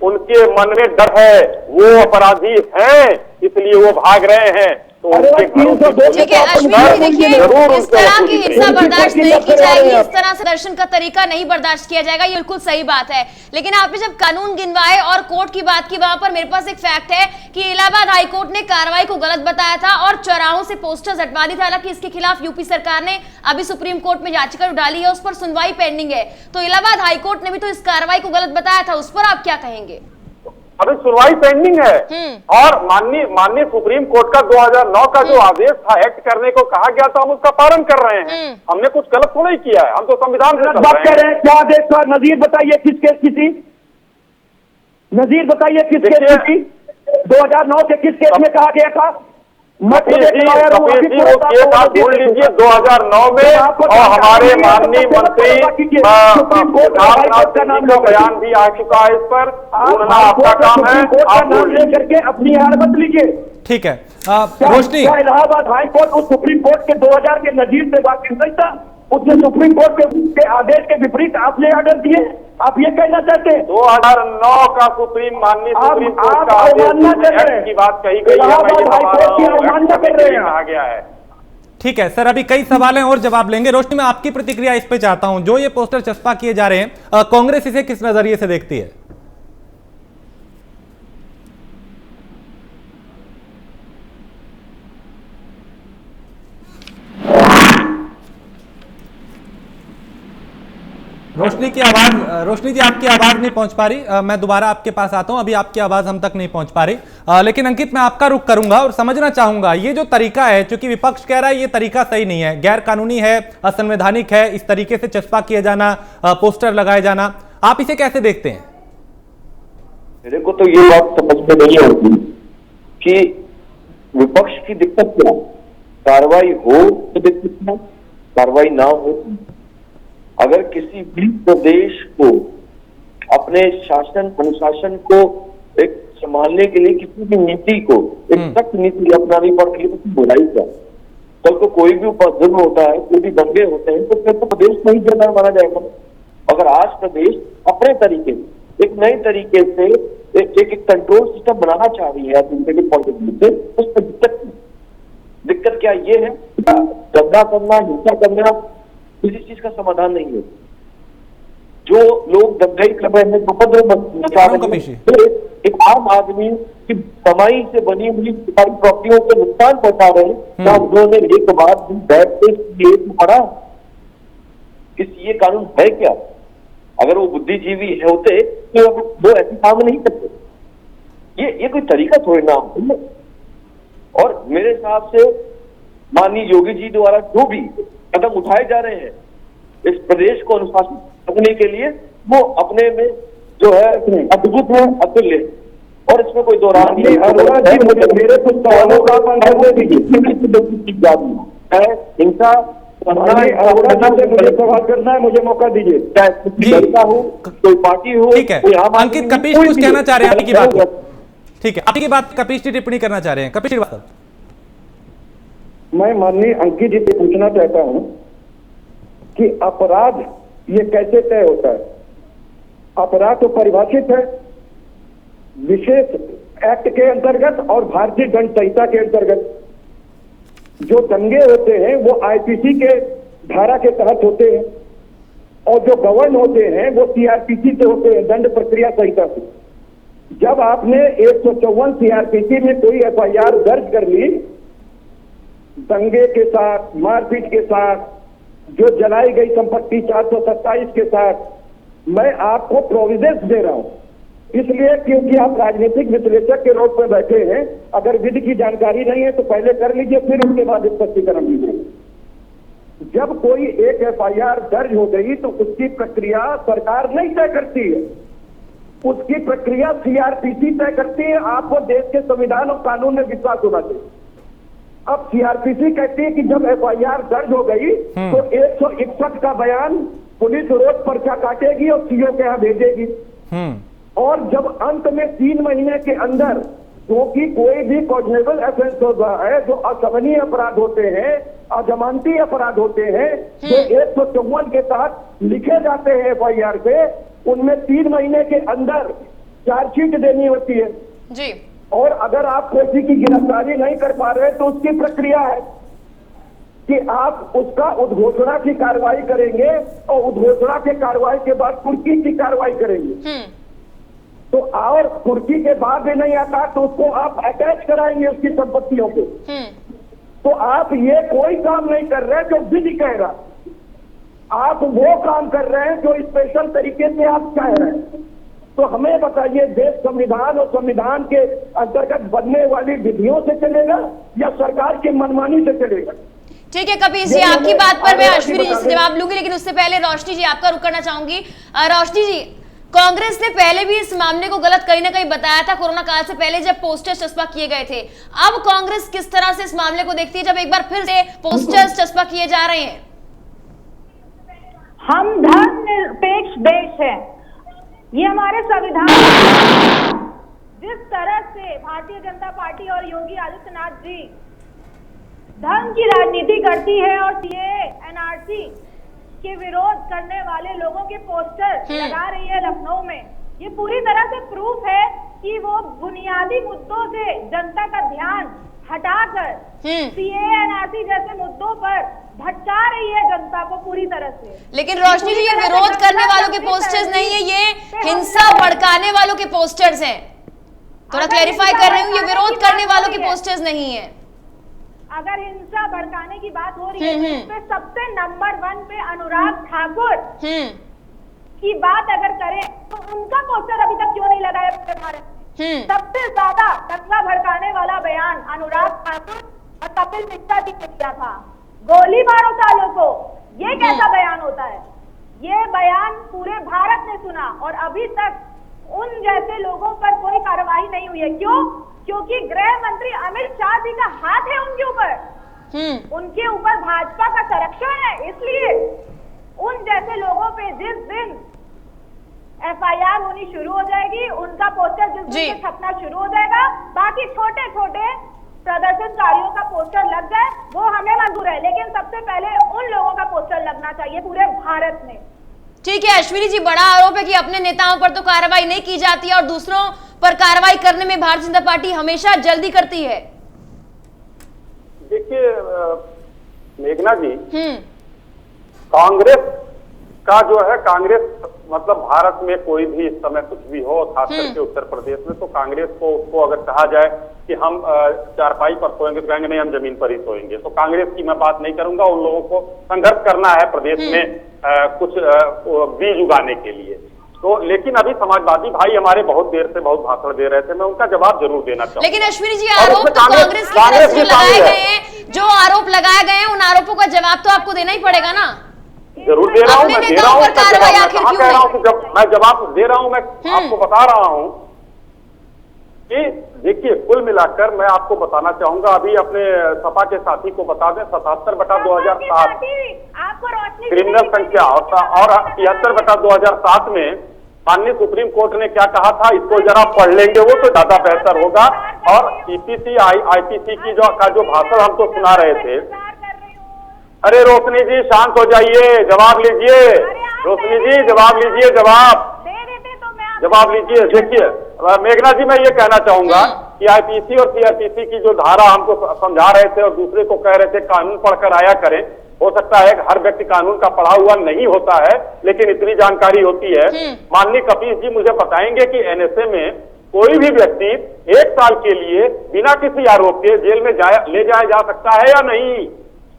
उनके मन में डर है, वो अपराधी हैं, इसलिए वो भाग रहे हैं। तो ठीक है अश्विन जी, देखिए इस तरह की हिंसा बर्दाश्त नहीं की जाएगी, इस तरह से दर्शन का तरीका नहीं बर्दाश्त किया जाएगा, ये बिल्कुल सही बात है। लेकिन आपने जब कानून गिनवाए और कोर्ट की बात की, वहां पर मेरे पास एक फैक्ट है कि इलाहाबाद हाईकोर्ट ने कार्रवाई को गलत बताया था और चौराहों से पोस्टर्स हटवा दी था। हालांकि इसके खिलाफ यूपी सरकार ने अभी सुप्रीम कोर्ट में याचिका डाली है, उस पर सुनवाई पेंडिंग है। तो इलाहाबाद हाईकोर्ट ने भी तो इस कार्रवाई को गलत बताया था, उस पर आप क्या कहेंगे? अभी सुनवाई पेंडिंग है और माननीय सुप्रीम कोर्ट का 2009 का जो आदेश था, एक्ट करने को कहा गया था, हम उसका पालन कर रहे हैं। हमने कुछ गलत थोड़ा ही किया है, हम तो संविधान से बात कर रहे हैं। क्या आदेश था? नजीर बताइए किस केस की थी? नजीर बताइए किस केस की थी? 2009 के किस केस में कहा गया था? आप ढूंढ लीजिए 2009 में, और हमारे माननीय मंत्री का बयान भी आ चुका है इस पर। ढूंढना आपका काम है, आप ढूंढ करके अपनी हार मत लीजिए। ठीक है रोशनी, इलाहाबाद हाई कोर्ट उस सुप्रीम कोर्ट के 2000 के नजीर से वाकिफ नहीं था, उसने सुप्रीम कोर्ट के आदेश के विपरीत आपने ऑर्डर दिए। आप ये कहना चाहते हैं 2009 का माननीय सुप्रीम कोर्ट का आदेश की बात कही गई है, आ गया है। ठीक है सर, अभी कई सवाल हैं और जवाब लेंगे। रोशनी, मैं आपकी प्रतिक्रिया इस पे चाहता हूं, जो ये पोस्टर चस्पा किए जा रहे हैं, कांग्रेस इसे किस नजरिए से देखती है? रोशनी जी आपकी आवाज नहीं पहुंच पा रही, मैं दोबारा आपके पास आता हूं, अभी आपकी आवाज हम तक नहीं पहुंच पा रही। लेकिन अंकित, मैं आपका रुख करूंगा और समझना चाहूंगा ये जो तरीका है, क्योंकि विपक्ष कह रहा है ये तरीका सही नहीं है, गैर कानूनी है, असंवैधानिक है, इस तरीके से चस्पा किए जाना, पोस्टर लगाए जाना, आप इसे कैसे देखते हैं? मेरे को तो ये बात समझ में नहीं आती कि विपक्ष की दिक्कत क्या, कार्रवाई हो तो दिक्कत क्या, कार्रवाई ना हो। अगर किसी भी प्रदेश को अपने शासन अनुशासन को एक संभालने के लिए किसी भी नीति को एक सख्त नीति अपनानी पड़ती है तो बुराई क्या? कल को कोई भी उपद्रव होता है, कोई भी दंगे होते हैं, तो फिर तो प्रदेश में ही गिरदार माना जाएगा। अगर आज प्रदेश अपने तरीके से एक नए तरीके से एक कंट्रोल सिस्टम बनाना चाह रही है एडमिनिस्ट्रेटिव पॉइंट ऑफ व्यू से, उस पर दिक्कत क्या ये है? दंगा करना, हिंसा करना किसी चीज का समाधान नहीं है। जो लोग दंगाई कर रहे हैं, उपद्रव मचा रहे हैं, एक आम आदमी की कमाई से बनी हुई सरकारी प्रॉपर्टियों को नुकसान पहुंचा रहे हैं, क्या उन्होंने एक बार भी बैठ के पढ़ा ये कानून है क्या? अगर वो बुद्धिजीवी होते तो वो ऐसे काम नहीं करते। ये कोई तरीका थोड़ी ना है। और मेरे हिसाब से माननीय योगी जी द्वारा जो भी कदम उठाए जा रहे हैं इस प्रदेश को अनुशासित रखने के लिए, वो अपने में जो है अद्भुत है, अतुल्य है, और इसमें कोई दो राय नहीं। मेरे कुछ सवालों का हिंसा मुझे सवाल करना है, मुझे मौका दीजिए। कोई पार्टी हो, ठीक है अंकित, कपीश कुछ कहना चाह रहे हैं आपकी बात? ठीक है, आपकी बात कपीश जी टिप्पणी करना चाह रहे हैं। कपीश जी, मैं माननीय अंकित जी से पूछना चाहता हूं कि अपराध ये कैसे तय होता है? अपराध तो परिभाषित है विशेष एक्ट के अंतर्गत और भारतीय दंड संहिता के अंतर्गत। जो दंगे होते हैं वो आईपीसी के धारा के तहत होते हैं, और जो गवर्न होते हैं वो सीआरपीसी से होते हैं, दंड प्रक्रिया संहिता से। जब आपने 154 सीआरपीसी में कोई एफआईआर दर्ज कर ली दंगे के साथ, मारपीट के साथ, जो जलाई गई संपत्ति 427 के साथ, मैं आपको प्रोविजंस दे रहा हूं इसलिए क्योंकि आप राजनीतिक विश्लेषक के रूप में बैठे हैं। अगर विधि की जानकारी नहीं है तो पहले कर लीजिए, फिर उसके बाद स्पष्टीकरण दीजिए। जब कोई एक एफआईआर दर्ज हो गई तो उसकी प्रक्रिया सरकार नहीं तय करती है, उसकी प्रक्रिया सीआरपीसी तय करती है। आपको देश के संविधान और कानून में विश्वास होना चाहिए। अब सीआरपीसी कहती है कि जब एफआईआर दर्ज हो गई तो 161 का बयान पुलिस रोज पर्चा काटेगी और सीओ के यहाँ भेजेगी, और जब अंत में 3 महीने के अंदर, क्योंकि कोई भी कॉग्निजेबल ऑफेंस होता है, जो असहनीय अपराध होते हैं, अजमानती अपराध होते हैं जो 154 के तहत लिखे जाते हैं FIR पे, उनमें 3 महीने के अंदर चार्जशीट देनी होती है जी। और अगर आप किसी की गिरफ्तारी नहीं कर पा रहे तो उसकी प्रक्रिया है कि आप उसका उद्घोषणा की कार्रवाई करेंगे और उद्घोषणा के कार्रवाई के बाद कुर्की की कार्रवाई करेंगे। तो और कुर्की के बाद भी नहीं आता तो उसको आप अटैच कराएंगे उसकी संपत्तियों को। तो आप ये कोई काम नहीं कर रहे जो विधि कह रहा, आप वो काम कर रहे हैं जो स्पेशल तरीके से आप कह रहे हैं। तो हमें बताइए, देश संविधान और संविधान के अंतर्गत बनने वाली विधियों से चलेगा या सरकार की मनमानी से चलेगा? ठीक है कपिल जी, आपकी बात पर मैं अश्विनी जी से जवाब लूंगी, लेकिन उससे पहले रोशनी जी आपका रुख करना चाहूंगी। रोशनी जी, कांग्रेस ने पहले भी इस मामले को गलत कहीं ना कहीं बताया था कोरोना काल से पहले जब पोस्टर्स चस्पा किए गए थे। अब कांग्रेस किस तरह से इस मामले को देखती है जब एक बार फिर से पोस्टर्स चस्पा किए जा रहे हैं? हम धर्मनिरपेक्ष देश है, ये हमारे संविधान। जिस तरह से भारतीय जनता पार्टी और योगी आदित्यनाथ जी धर्म की राजनीति करती है और सीएए एनआरसी के विरोध करने वाले लोगों के पोस्टर लगा रही है लखनऊ में, ये पूरी तरह से प्रूफ है कि वो बुनियादी मुद्दों से जनता का ध्यान हटाकर सीएए एनआरसी जैसे मुद्दों पर भटका रही है जनता को पूरी तरह से। लेकिन रोशनी जी, ये विरोध करने वालों के पोस्टर्स नहीं है, ये हिंसा भड़काने वालों के पोस्टर्स हैं। थोड़ा क्लैरिफाई कर रही हूँ, ये विरोध करने वालों के पोस्टर्स नहीं है। अगर हिंसा भड़काने की बात हो रही है तो सबसे नंबर 1 पे अनुराग ठाकुर की बात अगर करें तो उनका पोस्टर अभी तक क्यों नहीं लगाया भारत में? सबसे ज्यादा दंगा भड़काने वाला बयान अनुराग ठाकुर और कपिल मिश्रा जी ने दिया था, गोली मारो सालों को। ये कैसा बयान होता है? ये बयान पूरे भारत ने सुना और अभी तक उन जैसे लोगों पर कोई कार्रवाई नहीं हुई है। क्यों? क्योंकि गृह मंत्री अमित शाह जी का हाथ है उनके ऊपर, उनके ऊपर भाजपा का संरक्षण है। इसलिए उन जैसे लोगों पे जिस दिन FIR होनी शुरू हो जाएगी, उनका पोस्टर जिस दिन से छपना शुरू हो जाएगा, बाकी छोटे छोटे प्रदर्शनकारियों का पोस्टर लग जाए वो हमें मंजूर है, लेकिन सबसे पहले उन लोगों का पोस्टर लगना चाहिए पूरे भारत में। ठीक है अश्विनी जी, बड़ा आरोप है कि अपने नेताओं पर तो कार्रवाई नहीं की जाती और दूसरों पर कार्रवाई करने में भारतीय जनता पार्टी हमेशा जल्दी करती है। देखिए मेघना जी, कांग्रेस का जो है, कांग्रेस मतलब भारत में कोई भी इस समय कुछ भी हो, खास करके उत्तर प्रदेश में, तो कांग्रेस को उसको अगर कहा जाए कि हम चारपाई पर सोएंगे तो कहेंगे नहीं हम जमीन पर ही सोएंगे। तो कांग्रेस की मैं बात नहीं करूंगा, उन लोगों को संघर्ष करना है प्रदेश में कुछ बीज उगाने के लिए। तो लेकिन अभी समाजवादी भाई हमारे बहुत देर से बहुत भाषण दे रहे थे, मैं उनका जवाब जरूर देना चाहूंगा। लेकिन अश्विनी जी, आरोप तो कांग्रेस की तरफ से लगाए गए हैं, जो आरोप लगाए गए हैं उन आरोपों का जवाब तो आपको देना ही पड़ेगा ना। जरूर दे रहा हूँ, मैं दे रहा हूँ, कह रहा हूँ जब मैं जवाब दे रहा हूँ, मैं आपको बता रहा हूँ कि देखिए कुल मिलाकर मैं आपको बताना चाहूंगा, अभी अपने सपा के साथी को बता दें, 77/2007 क्रिमिनल संख्या और 73/2007 में माननीय सुप्रीम कोर्ट ने क्या कहा था, इसको जरा पढ़ लेंगे वो तो ज्यादा बेहतर होगा। और CPC IPC की जो भाषण हम तो सुना रहे थे। अरे रोशनी जी शांत हो जाइए, जवाब लीजिए। रोशनी जी जवाब लीजिए, जवाब लीजिए। देखिए मेघना जी, मैं ये कहना चाहूंगा कि IPC और CRPC की जो धारा हमको समझा रहे थे और दूसरे को कह रहे थे कानून पढ़कर आया करें, हो सकता है हर व्यक्ति कानून का पढ़ा हुआ नहीं होता है, लेकिन इतनी जानकारी होती है। माननीय कपिल जी मुझे बताएंगे कि NSA में कोई भी व्यक्ति 1 साल के लिए बिना किसी आरोप के जेल में ले जाया जा सकता है या नहीं?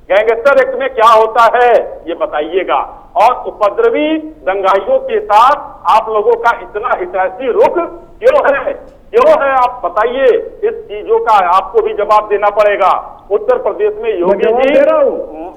गैंगस्टर एक्ट में क्या होता है ये बताइएगा। और उपद्रवी दंगाइयों के साथ आप लोगों का इतना हितैषी रुख क्यों है? आप बताइए, इस चीजों का आपको भी जवाब देना पड़ेगा। उत्तर प्रदेश में योगी जी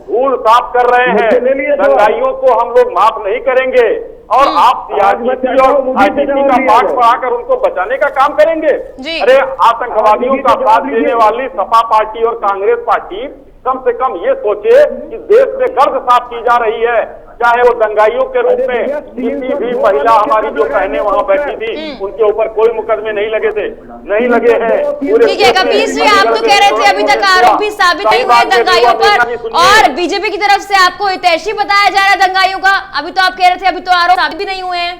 धूल साफ कर रहे हैं, दंगाइयों को हम लोग माफ नहीं करेंगे और आप CRPC और IPC का पाठ पढ़ाकर उनको बचाने का काम करेंगे। अरे आतंकवादियों का साथ देने वाली सपा पार्टी और कांग्रेस पार्टी कम से कम ये सोचे कि देश में गर्द साफ की जा रही है, चाहे वो दंगाइयों के रूप में किसी भी महिला हमारी जो बहनें वहां बैठी थी उनके ऊपर कोई मुकदमे नहीं लगे थे, नहीं लगे हैं। ठीक है कपिल जी, आप तो कह रहे थे अभी तक आरोपी साबित नहीं हुए दंगाइयों पर, और बीजेपी की तरफ से आपको हितैषी बताया जा रहा है दंगाइयों का। अभी तो आप कह रहे थे अभी तो आरोप साबित भी नहीं हुए हैं।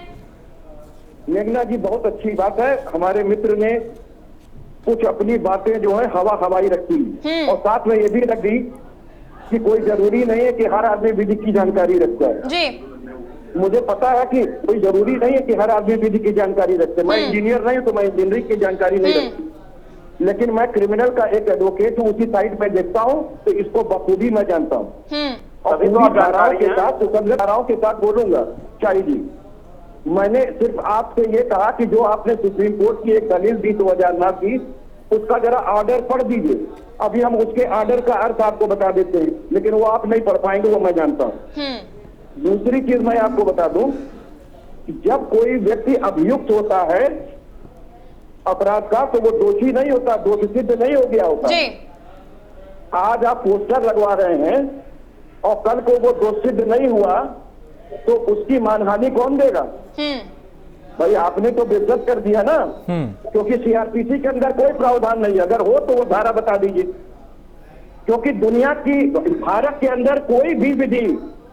मेघना जी बहुत अच्छी बात है, हमारे मित्र ने कुछ अपनी बातें जो है हवाई रखी और साथ में ये भी रख दी कि कोई जरूरी नहीं है कि हर आदमी विधि की जानकारी रखता है जी। मुझे पता है कि कोई जरूरी नहीं है कि हर आदमी विधि की जानकारी रखते। मैं इंजीनियर नहीं हूं तो मैं इंजीनियरिंग की जानकारी नहीं रखती, लेकिन मैं क्रिमिनल का एक एडवोकेट हूँ, उसी साइड में देखता हूँ तो इसको बखूबी मैं जानता हूँ और धाराओं के साथ बोलूंगा। शाही जी, मैंने सिर्फ आपसे ये कहा कि जो आपने सुप्रीम कोर्ट की एक दलील दी 2009 की, उसका जरा ऑर्डर पढ़ दीजिए। अभी हम उसके ऑर्डर का अर्थ आपको बता देते हैं, लेकिन वो आप नहीं पढ़ पाएंगे, वो मैं जानता हूँ। दूसरी चीज मैं आपको बता दूं कि जब कोई व्यक्ति अभियुक्त होता है अपराध का तो वो दोषी नहीं होता, दोषी सिद्ध नहीं हो गया होता। आज आप पोस्टर लगवा रहे हैं और कल को वो दोष सिद्ध नहीं हुआ तो उसकी मानहानि कौन देगा? भाई आपने तो बेइज्जत कर दिया ना, क्योंकि सीआरपीसी के अंदर कोई प्रावधान नहीं है। अगर हो तो वो धारा बता दीजिए, क्योंकि दुनिया की भारत के अंदर कोई भी विधि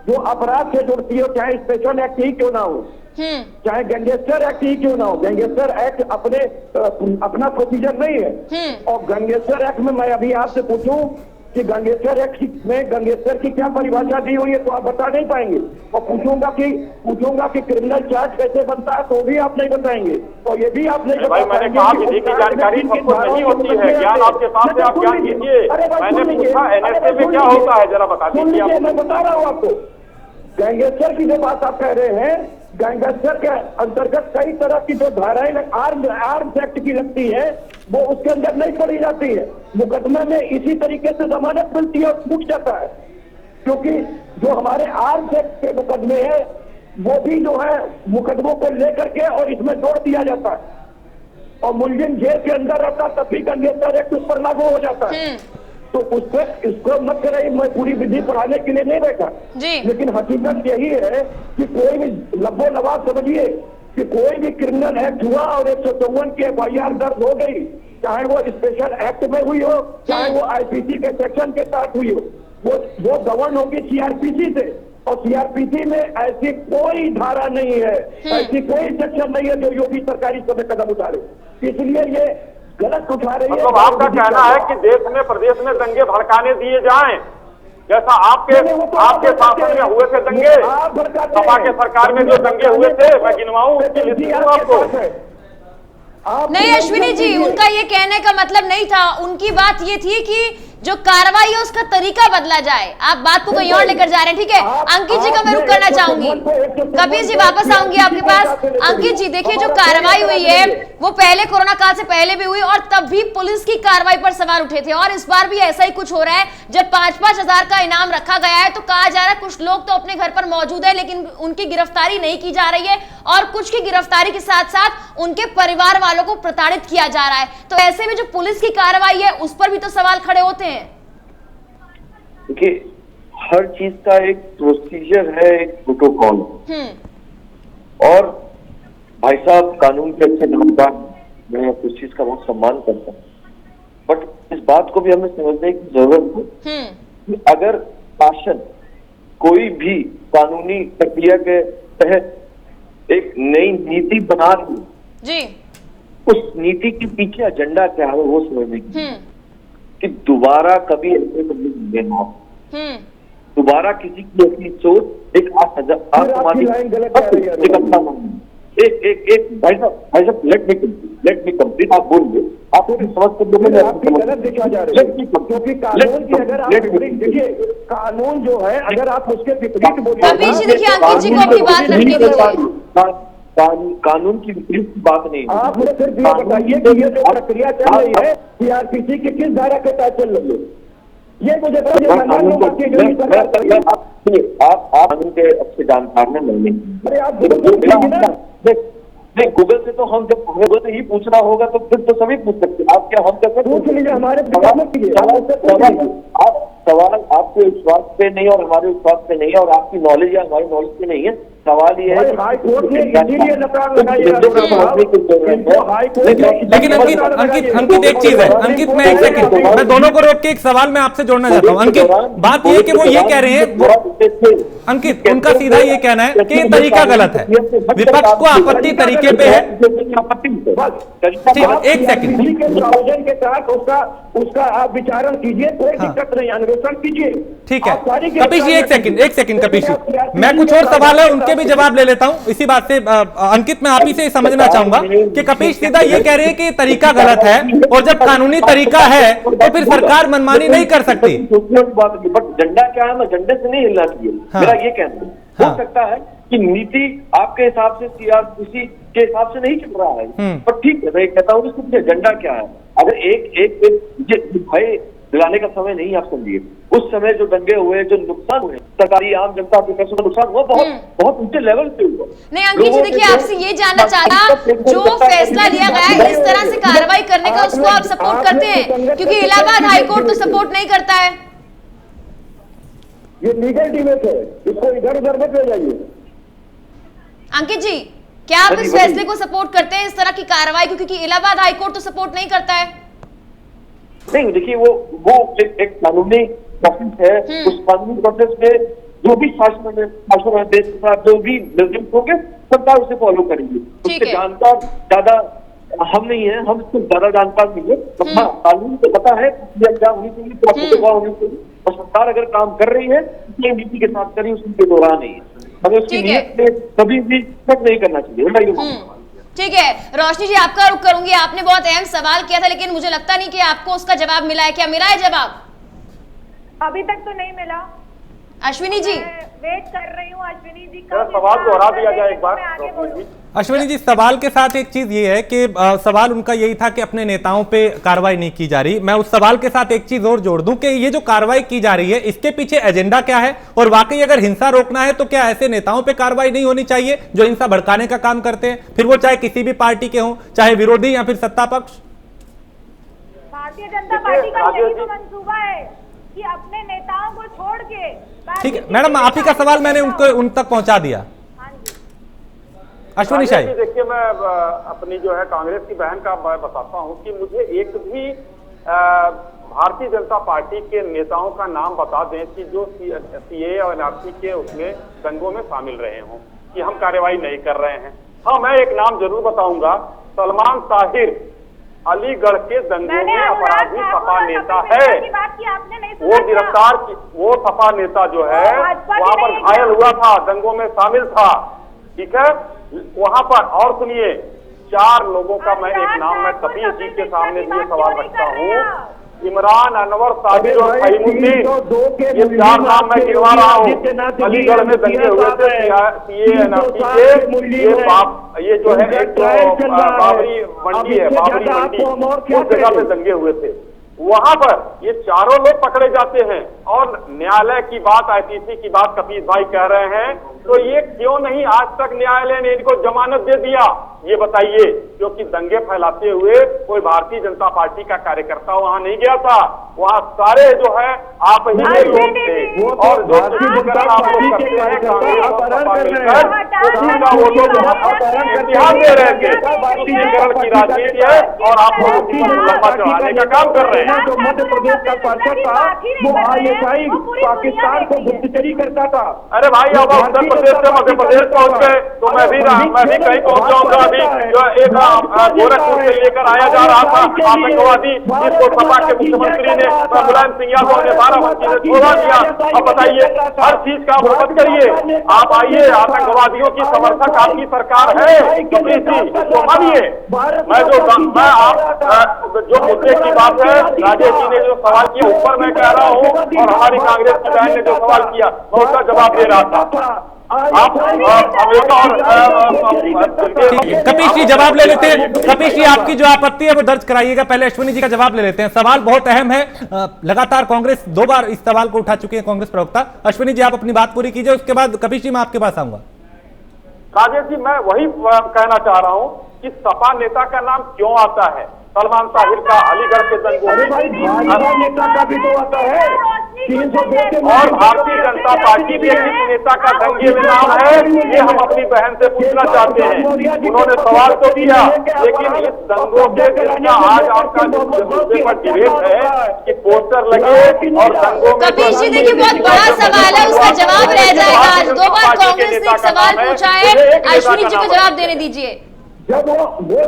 जो अपराध से जुड़ती हो, चाहे स्पेशल एक्ट ही क्यों ना हो, चाहे गैंगस्टर एक्ट ही क्यों ना हो, गैंगस्टर एक्ट अपना प्रोसीजर नहीं है। और गैंगस्टर एक्ट में मैं अभी आपसे पूछूं कि गैंगस्टर एक्ट में गैंगस्टर की क्या परिभाषा दी हुई है तो आप बता नहीं पाएंगे, और पूछूंगा कि क्रिमिनल चार्ज कैसे बनता है तो भी आप नहीं बताएंगे, और ये भी आप नहीं भाई मैंने कहा विधि की जानकारी सबको नहीं होती है, ज्ञान आपके पास है, आप ज्ञान कीजिए। मैंने पूछा एनएसए में क्या होता है, जरा बता दीजिए। मैं बता रहा हूँ आपको, गैंगस्टर की जो बात आप कह रहे हैं, गैंगस्टर के अंतर्गत कई तरह की जो धाराएं आर्म्स एक्ट की लगती है वो उसके अंदर नहीं पड़ी जाती है। मुकदमे में इसी तरीके से जमानत मिलती है और छूट जाता है, क्योंकि जो हमारे आर्म्स एक्ट के मुकदमे हैं वो भी जो है मुकदमों को लेकर के और इसमें जोड़ दिया जाता है, और मुलजिम जेल के अंदर रहता तब भी गैंगस्टर एक्ट उस पर लागू हो जाता है। तो उसको इसको मत करें, मैं पूरी विधि पढ़ाने के लिए नहीं बैठा, लेकिन हकीकत यही है कि कोई भी लब्बो लबाब समझिए कि कोई भी क्रिमिनल एक्ट हुआ और 154 की FIR दर्ज हो गई, चाहे वो स्पेशल एक्ट में हुई हो, चाहे वो IPC के सेक्शन के तहत हुई हो, वो गवर्न होगी CRPC से, और CRPC में ऐसी कोई धारा नहीं है, ऐसी कोई सेक्शन नहीं है जो योगी सरकारी समय कदम उठाए, इसलिए ये गलत उठा रही है। मतलब आपका कहना है कि देश में प्रदेश में दंगे भड़काने दिए जाएं, जैसा आपके शासन में हुए थे दंगे, सपा के सरकार में जो दंगे हुए थे, मैं गिनवाऊं उसकी लिस्ट आपको। नहीं अश्विनी जी, उनका ये कहने का मतलब नहीं था, उनकी बात ये थी कि जो कार्रवाई है उसका तरीका बदला जाए। आप बात को कहीं और लेकर जा रहे हैं, ठीक है। अंकित जी का मैं रुक करना चाहूंगी, कपिल जी वापस आऊंगी आपके पास। अंकित जी देखिए, जो कार्रवाई हुई है वो पहले कोरोना काल से पहले भी हुई और तब भी पुलिस की कार्रवाई पर सवाल उठे थे, और इस बार भी ऐसा ही कुछ हो रहा है। जब 5-5 हजार का इनाम रखा गया है तो कहा जा रहा है कुछ लोग तो अपने घर पर मौजूद है लेकिन उनकी गिरफ्तारी नहीं की जा रही है, और कुछ की गिरफ्तारी के साथ साथ उनके परिवार वालों को प्रताड़ित किया जा रहा है। तो ऐसे में जो पुलिस की कार्रवाई है उस पर भी तो सवाल खड़े होते हैं। देखिए, हर चीज का एक प्रोसीजर है, एक प्रोटोकॉल, और भाई साहब कानून के अच्छे नामदार, मैं उस चीज का बहुत सम्मान करता हूँ, बट इस बात को भी हमें समझने की जरूरत है कि अगर शासन कोई भी कानूनी प्रक्रिया के तहत एक नई नीति बना रही जी, उस नीति के पीछे एजेंडा क्या है वो समझने की, कि दोबारा कभी ऐसे कभी ना हो, दोबारा किसी की ऐसी सोच एक आत्मवादी एक भाई साहब लेट मी कंप्लीट। आप बोलिए, आप समझ क्योंकि कानून की अगर आप देखिए, कानून जो है अगर आप उसके विपरीत कानून की विपरीत बात नहीं, आप मुझे सिर्फ ये बताइए कि ये जो प्रक्रिया चल रही है CRPC की किस धारा के तहत चल रही है, ये मुझे आप कानून के अच्छे जानकार में नहीं। अरे आप नहीं, गूगल से तो हम जब गूगल से ही पूछना होगा तो फिर तो सभी पूछ सकते हैं। आप क्या हम कैसे पूछ लीजिए, हमारे सवाल आपके विश्वास पे नहीं और हमारे विश्वास पे नहीं है और आपकी नॉलेज या हमारी नॉलेज पे नहीं है। सवाल ये है हाई कोर्ट ने इसीलिए लताम लगाई है। लेकिन अंकित एक चीज है, अंकित मैं एक सेकंड, मैं दोनों को रोक के एक सवाल मैं आपसे जोड़ना चाहता हूं। अंकित, बात ये कि वो ये कह रहे हैं, अंकित उनका सीधा ये कहना है कि ये तरीका गलत है, विपक्ष को आपत्ति तरीके पे है। ठीक है, एक सेकंड के साथ उसका आप विचारण कीजिए, कोई दिक्कत नहीं, अन्वेषण कीजिए। ठीक है कपिश जी, एक सेकंड कपिश जी, मैं कुछ और सवाल है उनके भी जवाब ले लेता हूं इसी बात से। अंकित मैं आप ही से समझना चाहूंगा कि कपिश सीधा ये कह रहे हैं कि तरीका गलत है और जब कानूनी तरीका है तो फिर सरकार मनमानी नहीं कर सकती। बट झंडा क्या है, झंडे से नहीं हिलना चाहिए, मेरा ये कहना है। हो सकता है कि नीति आपके हिसाब से सीआरपीसी के हिसाब से नहीं चल रहा है, पर ठीक है मैं कहता हूँ कि एजेंडा क्या है। अगर एक भय दिलाने का समय नहीं, आप समझिए उस समय जो दंगे हुए, जो नुकसान हुए, सरकारी आम जनता के पैसों का नुकसान हुआ, बहुत ऊंचे लेवल पे हुआ। नहीं अंकित जी, देखिए आपसे ये जानना चाहता, जो फैसला लिया गया है इस तरह से कार्रवाई करने का, उसको आप सपोर्ट करते हैं? क्योंकि इलाहाबाद हाईकोर्ट तो सपोर्ट नहीं करता है। ये लीगल डिबेट है, इसको इधर उधर मत ले जाइए। अंकित जी, क्या आप इस फैसले को सपोर्ट करते हैं, इस तरह की कार्रवाई को? क्योंकि इलाहाबाद हाईकोर्ट तो सपोर्ट नहीं करता है। नहीं देखिए, वो एक कानूनी प्रोसेस है, उस कानूनी प्रोसेस में जो भी शासन देश के साथ जो भी निर्देश होंगे सरकार उसे फॉलो करेगी। उसके जानकार ज्यादा हम नहीं है, हम इसको ज्यादा जानकार नहीं है। तो हाँ, कानून को पता है क्या होनी चाहिए, प्रोसेस होनी चाहिए, और सरकार अगर काम कर रही है तो नीति के साथ करी, उसके दौरान नहीं है, हमें उसकी नीयत से कभी भी शक नहीं करना चाहिए। ठीक है, रोशनी जी आपका रुख करूंगी। आपने बहुत अहम सवाल किया था, लेकिन मुझे लगता नहीं कि आपको उसका जवाब मिला है। क्या मिला है जवाब? अभी तक तो नहीं मिला। अश्विनी जी वेट कर रही हूँ, अश्विनी जी का सवाल दोहरा दिया जाए एक बार। अश्विनी जी, सवाल के साथ एक चीज ये है कि सवाल उनका यही था कि अपने नेताओं पे कार्रवाई नहीं की जा रही। मैं उस सवाल के साथ एक चीज और जोड़ दूं कि ये जो कार्रवाई की जा रही है इसके पीछे एजेंडा क्या है, और वाकई अगर हिंसा रोकना है तो क्या ऐसे नेताओं पे कार्रवाई नहीं होनी चाहिए जो हिंसा भड़काने का काम करते हैं, फिर वो चाहे किसी भी पार्टी के हों, चाहे विरोधी या फिर सत्ता पक्ष? भारतीय जनता पार्टी का यही तो मंसूबा है कि अपने नेताओं को छोड़ के। ठीक है मैडम, आप ही का सवाल मैंने उन तक पहुंचा दिया। अश्विनी शाही, देखिए मैं अपनी जो है कांग्रेस की बहन का मैं बताता हूं कि मुझे एक भी भारतीय जनता पार्टी के नेताओं का नाम बता दें कि जो सीए और एनआरसी के उसमें दंगों में शामिल रहे हों, कि हम कार्रवाई नहीं कर रहे हैं। हाँ, मैं एक नाम जरूर बताऊंगा, सलमान ताहिर अलीगढ़ के दंगों में अपराधी सपा नेता है, वो गिरफ्तार, वो सपा नेता जो है वहां पर घायल हुआ था, दंगों में शामिल था, ठीक है वहां पर। और सुनिए, 4 लोगों का मैं एक नाम मैं कपिल जी के सामने भी सवाल रखता हूँ, इमरान, अनवर, साबिर और फहीमुद्दीन, ये 4 नाम मैं गिनवा रहा हूँ। अलीगढ़ में दंगे हुए थे सीए एनआरसी के, ये जो है एक बाबरी मंडी है, बाबरी मंडी, उस जगह पे दंगे हुए थे। वहां पर ये चारों लोग पकड़े जाते हैं और न्यायालय की बात, आईपीसी की बात कपिल भाई कह रहे हैं, तो ये क्यों नहीं आज तक न्यायालय ने इनको जमानत दे दिया, ये बताइए? क्योंकि दंगे फैलाते हुए कोई भारतीय जनता पार्टी का कार्यकर्ता वहां नहीं गया था, वहां सारे जो है आप ही के लोग थे, और जो आप लोग करते हैं कांग्रेस और सपा मिलकर, उसका वो लोग इम्तिहान दे रहे थे। तुष्टीकरण की राजनीति है और आप लोग उसी पर लंबा चढ़ाने का काम कर रहे हैं। जो मध्य प्रदेश का पार्षद था वो आईएसआई पाकिस्तान को गुप्तचरी करता था। अरे भाई, अब उत्तर प्रदेश से मध्य प्रदेश पहुंच गए तो मैं भी कहीं पहुंच जाऊंगा। अभी जो एक गोरखपुर से लेकर आया जा रहा था आतंकवादी, जिसको सपा के मुख्यमंत्री ने मुलायम सिंह यादव ने बाराबंकी से छोड़ा दिया। अब बताइए, हर चीज का आप मत करिए, आप आइए, आतंकवादियों की समर्थक आपकी सरकार है, कपिल जी तो मानिए। मैं आप जो मुद्दे की बात है, राजेश जी ने जो सवाल किया ऊपर मैं कह रहा हूँ, और हमारी कांग्रेस की बहन ने जो सवाल किया मैं उसका जवाब दे रहा था। आप कपिश जी जवाब ले लेते हैं। कपिश जी, आपकी जो आपत्ति है वो दर्ज कराइएगा, पहले अश्विनी जी का जवाब ले लेते हैं। सवाल बहुत अहम है, लगातार कांग्रेस 2 बार इस सवाल को उठा चुकी है कांग्रेस प्रवक्ता। अश्विनी जी आप अपनी बात पूरी कीजिए, उसके बाद कपिश जी मैं आपके पास आऊंगा। राजेश जी, मैं वही कहना चाह रहा हूँ कि सपा नेता का नाम क्यों आता है, सलमान ताहिर का अलीगढ़ के दंगों में, नेता का भी तो आता है। और भारतीय जनता पार्टी भी एक नेता का दंगे में नाम है, ये हम अपनी बहन से पूछना चाहते हैं। उन्होंने सवाल तो किया, लेकिन इस दंगों के जितना आज आपका जो मुद्दे पर डिबेट है कि पोस्टर लगे और दंगों में कपिश जी देखिए बहुत बड़ा सवाल है, उसका जवाब रह जाएगा। आज 2 बार कांग्रेस ने एक सवाल पूछा है, अश्विनी जी को जवाब देने दीजिए। जब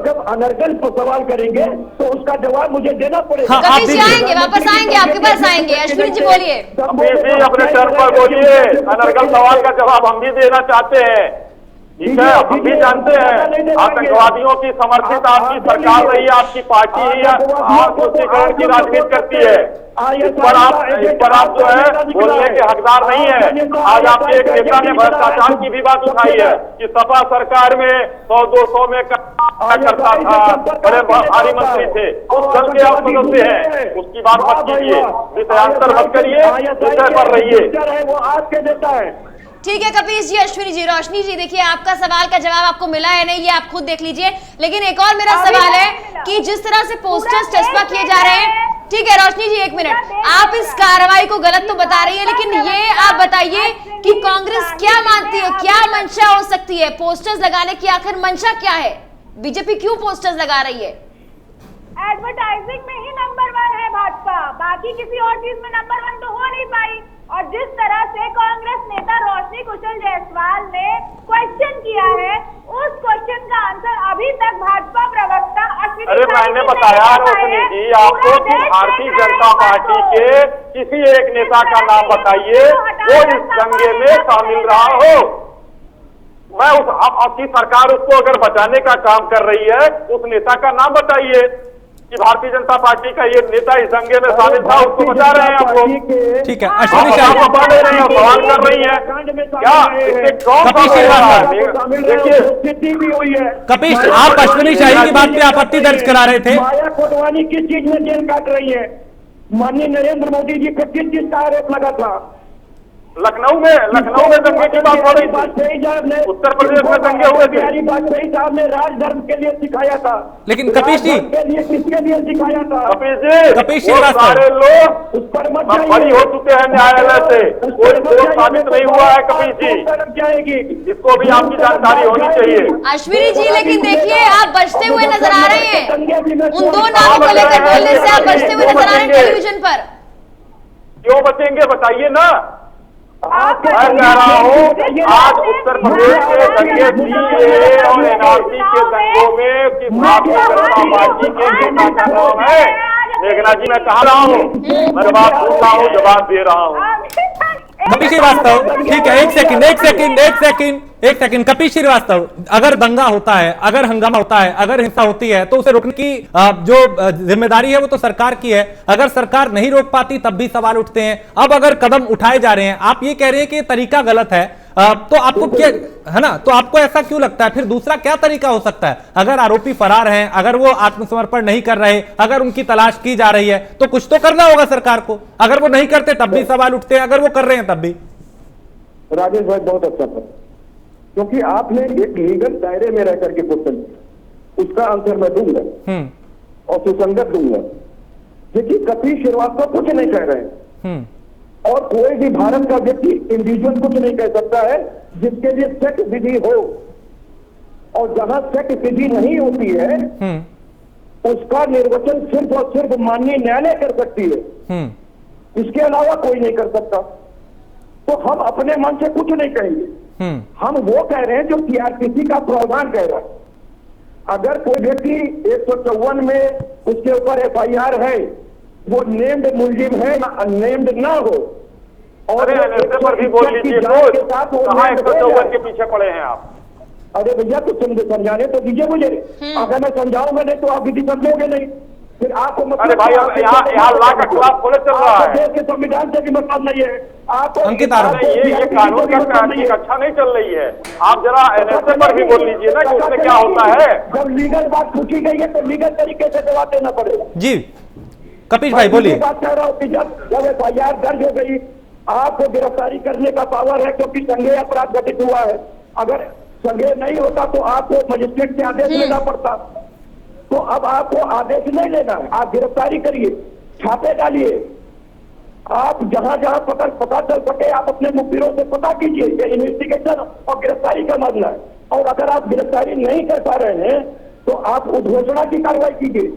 जब अनर्गल पर सवाल करेंगे तो उसका जवाब मुझे देना पड़ेगा। कपिश जी आएंगे, वापस आएंगे, आपके पास आएंगे। अश्विनी जी बोलिए। अपने टर्म पर बोलिए, अनर्गल सवाल का जवाब हम भी देना चाहते हैं। ठीक है, हम भी जानते हैं आतंकवादियों की समर्थित आपकी सरकार रही है, आपकी पार्टी ही तुष्टीकरण की राजनीति करती है। इस पर आप जो है बोलने के हकदार नहीं है। आज आपके एक नेता ने भ्रष्टाचार की भी बात उठाई है कि सपा सरकार में 100-200 में करता था, बड़े भारी मंत्री थे, उस दल के आप सदस्य हैं, उसकी बात मत कीजिए, विषयांतर मत करिए, विषय पर रहिए। वो आपके नेता है। ठीक है कपिश जी, अश्विनी जी, रोशनी जी, देखिए आपका सवाल का जवाब आपको मिला है नहीं, ये आप खुद देख लीजिए। लेकिन एक और मेरा सवाल है कि जिस तरह से पोस्टर्स चस्पा किए जा रहे हैं, ठीक है रोशनी जी 1 मिनट, आप इस कार्रवाई को गलत तो बता रही है, लेकिन ये आप बताइए कि कांग्रेस क्या मानती है, क्या मंशा हो सकती है पोस्टर्स लगाने की? आखिर मंशा क्या है? बीजेपी क्यों पोस्टर्स लगा रही है? एडवर्टाइजिंग में ही नंबर 1 है भाजपा, बाकी किसी और चीज में नंबर 1 तो हो नहीं पाई। और जिस तरह से कांग्रेस नेता रोशनी कुशल जायसवाल ने क्वेश्चन किया है, उस क्वेश्चन का आंसर अभी तक भाजपा प्रवक्ता अश्विनी, अरे मैंने बताया रोशनी जी आपको कि भारतीय जनता पार्टी के किसी एक नेता का नाम बताइए वो इस दंगे में शामिल रहा हो। मैं आपकी सरकार उसको अगर बचाने का काम कर रही है, उस नेता का नाम बताइए कि भारतीय जनता पार्टी का ये नेता इस दंगे में शामिल था, उसको बचा रहे हैं आप लोग। ठीक है, अश्विनी शाह बता दे रहे हैं, सवाल कर रही है क्या? देखिए कपिश, आप अश्विनी शाही की बात पे आपत्ति दर्ज करा रहे थे। माया कोटवानी किस चीज में जेल काट रही है? माननीय नरेंद्र मोदी जी को किस चीज का आरोप लगा था? लखनऊ में दंगे की बात हो रही थी, उत्तर प्रदेश में दंगे हुए थे। वाजपेयी साहब ने राजधर्म के लिए सिखाया था, लेकिन कपिश जी के लिए किसके लिए सिखाया था? कपिश जी वो सारे लोग उस पर मत बरी हो चुके हैं न्यायालय से, कोई दोष साबित नहीं हुआ है। कपिश जी तरफ जाएगी, इसको भी आपकी जानकारी होनी चाहिए। अश्विनी जी लेकिन देखिए आप बचते हुए नजर आ रहे हैं, उन 2 नामों को लेकर बोलने से आप बचते हुए नजर आ रहे हैं टेलीविजन पर। क्यों बचेंगे बताइए ना। मैं कह रहा हूँ आज उत्तर प्रदेश के दंगे सीएए और एनआरसी के दंगों में किस भारतीय जनता पार्टी के नेता का नाम है? मेघनाथ जी मैं कह रहा हूँ, मैं जवाब पूछ रहा हूँ, जवाब दे रहा हूँ। कपिश श्रीवास्तव, ठीक है, एक सेकंड कपिश श्रीवास्तव, अगर दंगा होता है, अगर हंगामा होता है, अगर हिंसा होती है तो उसे रोकने की जो जिम्मेदारी है वो तो सरकार की है। अगर सरकार नहीं रोक पाती तब भी सवाल उठते हैं। अब अगर कदम उठाए जा रहे हैं, आप ये कह रहे हैं कि तरीका गलत है, तो आपको क्या है ना, तो आपको ऐसा क्यों लगता है? फिर दूसरा क्या तरीका हो सकता है? अगर आरोपी फरार हैं, अगर वो आत्मसमर्पण नहीं कर रहे, अगर उनकी तलाश की जा रही है, तो कुछ तो करना होगा सरकार को। अगर वो नहीं करते तब भी सवाल उठते हैं, अगर वो कर रहे हैं तब भी। राजेश भाई बहुत अच्छा था, क्योंकि आपने एक लीगल दायरे में रह करके क्वेश्चन किया, उसका आंसर मैं दूंगा और सुसंगत दूंगा। देखिए कपिश श्रीवास्तव कुछ नहीं कह रहे हैं, और कोई भी भारत का व्यक्ति इंडिविजुअल कुछ नहीं कह सकता है जिसके लिए सेट विधि हो, और जहां सेट विधि नहीं होती है उसका निर्वचन सिर्फ और सिर्फ माननीय न्यायालय कर सकती है, इसके अलावा कोई नहीं कर सकता। तो हम अपने मन से कुछ नहीं कहेंगे, हम वो कह रहे हैं जो सीआरपीसी का प्रावधान कह रहा है। अगर कोई व्यक्ति 154 में उसके ऊपर एफआईआर है, वो नेम्ड मुलजिम है ना नेम्ड ना हो, और पर भी बोल लीजिए, कहाँ 154 के पीछे पड़े हैं आप? अरे भैया तो समझाने तो दीजिए मुझे, अगर मैं समझाऊंगा नहीं तो आप विधि समझोगे नहीं, फिर आपको अरे भाई यहाँ ला का खिलाफ खोले चल रहा है, देश के संविधान से भी मतलब नहीं है आपको। अंकित ये कानून का अच्छा नहीं चल रही है। आप जरा एनएसए पर भी बोल लीजिए ना कि उसमें क्या होता है। जब लीगल बात पूछी गई है तो लीगल तरीके से जवाब देना पड़ेगा। जी कपिश भाई बोलिए। बात कह रहा हूँ कि जब एफआईआर दर्ज हो गई, आपको गिरफ्तारी करने का पावर है, क्योंकि संज्ञेय अपराध घटित हुआ है। अगर संज्ञेय नहीं होता तो आपको मजिस्ट्रेट से आदेश लेना पड़ता, तो अब आपको आदेश नहीं लेना है, आप गिरफ्तारी करिए, छापे डालिए, आप जहां जहां पता चल सके आप अपने मुखबिरों से पता कीजिए। ये इन्वेस्टिगेशन और गिरफ्तारी का मामला है, और अगर आप गिरफ्तारी नहीं कर पा रहे हैं तो आप उद्घोषणा की कार्रवाई कीजिए,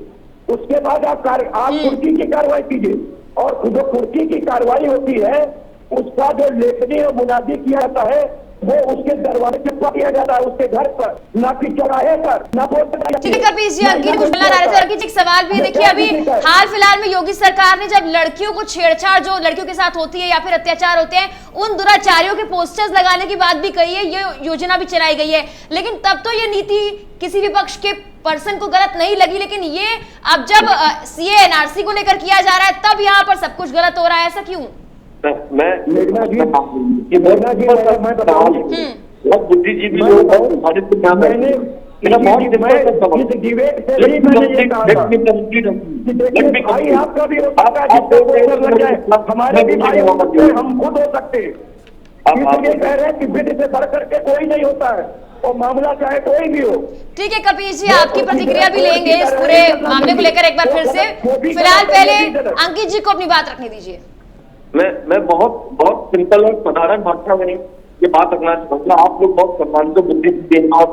उसके बाद आप कुर्की की कार्रवाई कीजिए। और जो कुर्की की कार्रवाई होती है उसका जो लेखनी और मुनादी किया जाता है वो उसके दरवाजे चिपका दिया जाता है, उसके घर पर, ना कि चौराहे पर, ना बोलते। ठीक है कपीश जी, अंकित कुछ बोलना रहे थे। अंकित जी एक सवाल भी देखिए, अभी हाल फिलहाल में योगी सरकार ने जब लड़कियों को छेड़छाड़ जो लड़कियों के साथ होती है या फिर अत्याचार होते हैं उन दुराचारियों के पोस्टर्स लगाने की बात भी कही है, ये योजना भी चलाई गई है, लेकिन तब तो ये नीति किसी भी पक्ष के पर्सन को गलत नहीं लगी, लेकिन ये अब जब सीए एनआरसी को लेकर किया जा रहा है तब यहाँ पर सब कुछ गलत हो रहा है, ऐसा क्यों? मैं बुद्धिजीवी लोग आपका भी हमारे भी भाई हो सकते हैं, हम खुद हो सकते हैं, इसलिए कह रहे हैं कि विधि से बढ़ करके कोई नहीं होता है और मामला चाहे कोई भी हो। ठीक है कपीश जी, आपकी प्रतिक्रिया भी लेंगे इस पूरे मामले को लेकर एक बार फिर से। फिलहाल पहले अंकित जी को अपनी बात रखने दीजिए। मैं बहुत सिंपल और साधारण भाषा में ये बात रखना चाहूंगा। आप लोग बहुत सम्मानित बुद्धिजीवी हैं और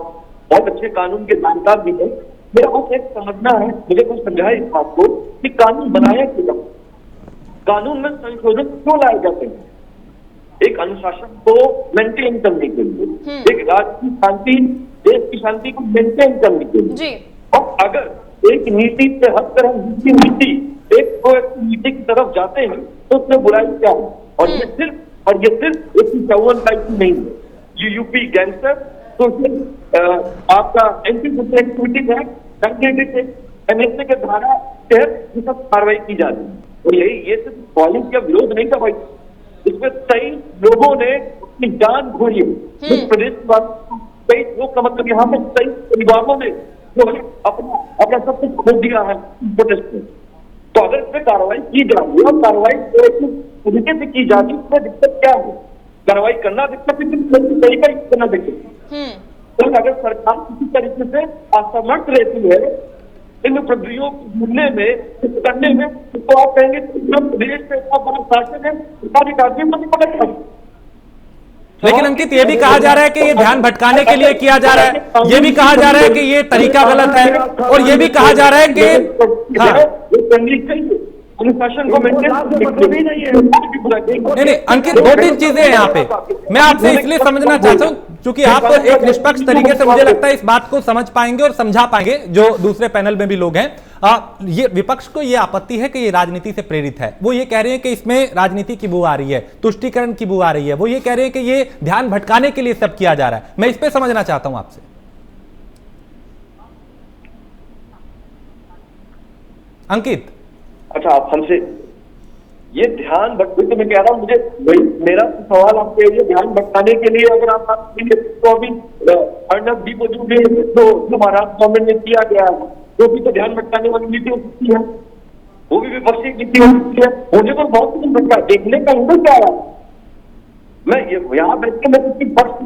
बहुत अच्छे कानून के जानकार भी हैं। मेरा बस एक समझना है, मुझे कुछ समझाए इस बात को कि कानून बनाया क्यों, कानून में संशोधन क्यों लाए जाते हैं? एक अनुशासन को मेंटेन करने के लिए, एक राज्य की शांति, देश की शांति को मेंटेन करने के लिए। और अगर एक नीति से हटकर हम दूसरी नीति एक नीति की तरफ जाते हैं तो उसमें बुराई क्या है? और ये सिर्फ 154 का नहीं है, ये यूपी गैंगस्टर तो आपका anti social activities act 1986 MSA के धारा तहत ये सब कार्रवाई की जा रही है। और ये सिर्फ वायलेंस का विरोध नहीं था भाई, इसमें कई लोगों ने अपनी जान खोई है। प्रदेश कई लोग का मतलब यहाँ पे कई परिवारों ने जो है अपना सब कुछ खो दिया है प्रोटेस्ट में। तो अगर इस पर कार्रवाई की जा रही है और कार्रवाई तरीके से की जा रही है, उसमें दिक्कत क्या है? कार्रवाई करना दिक्कत है, तरीका करना दिक्कत है। तो अगर सरकार किसी तरीके से असमर्थ रहती है इन उपद्रवियों को ढूंढने में, करने में, तो आप कहेंगे प्रदेश में इतना बड़ा शासन है, सारी कार्रवाई नहीं पकड़। लेकिन अंकित ये भी कहा जा रहा है कि ये ध्यान भटकाने के लिए किया जा रहा है, ये भी कहा जा रहा है कि ये तरीका गलत है, और ये भी कहा जा रहा है कि अनुशासन को नहीं अंकित, दो तीन चीजें हैं यहाँ पे मैं आपसे इसलिए समझना चाहता हूँ क्योंकि आप एक निष्पक्ष तरीके से मुझे लगता है इस बात को समझ पाएंगे और समझा पाएंगे, जो दूसरे पैनल में भी लोग हैं। ये विपक्ष को ये आपत्ति है कि ये राजनीति से प्रेरित है। वो ये कह रहे हैं कि इसमें राजनीति की बू आ रही है, तुष्टीकरण की बू आ रही है। वो ये कह रहे हैं कि ये ध्यान भटकाने के लिए सब किया जा रहा है। मैं इस पे समझना चाहता हूं आपसे अंकित। अच्छा, आप हमसे ये ध्यान भटक, तो मैं कह रहा हूँ, मुझे वही मेरा सवाल आपके लिए ध्यान भटकाने के लिए अगर आप तो अभी अर्नब डीपो जो महाराष्ट्र गवर्नमेंट में किया गया है जो भी तो ध्यान भटकाने वाली नीति हो सकती है, वो भी विपक्षी नीति हो सकती है। मुझे तो बहुत कुछ भटका देखने का उम्र क्या रहा। मैं यहाँ बैठ के मैं उसकी बर्फ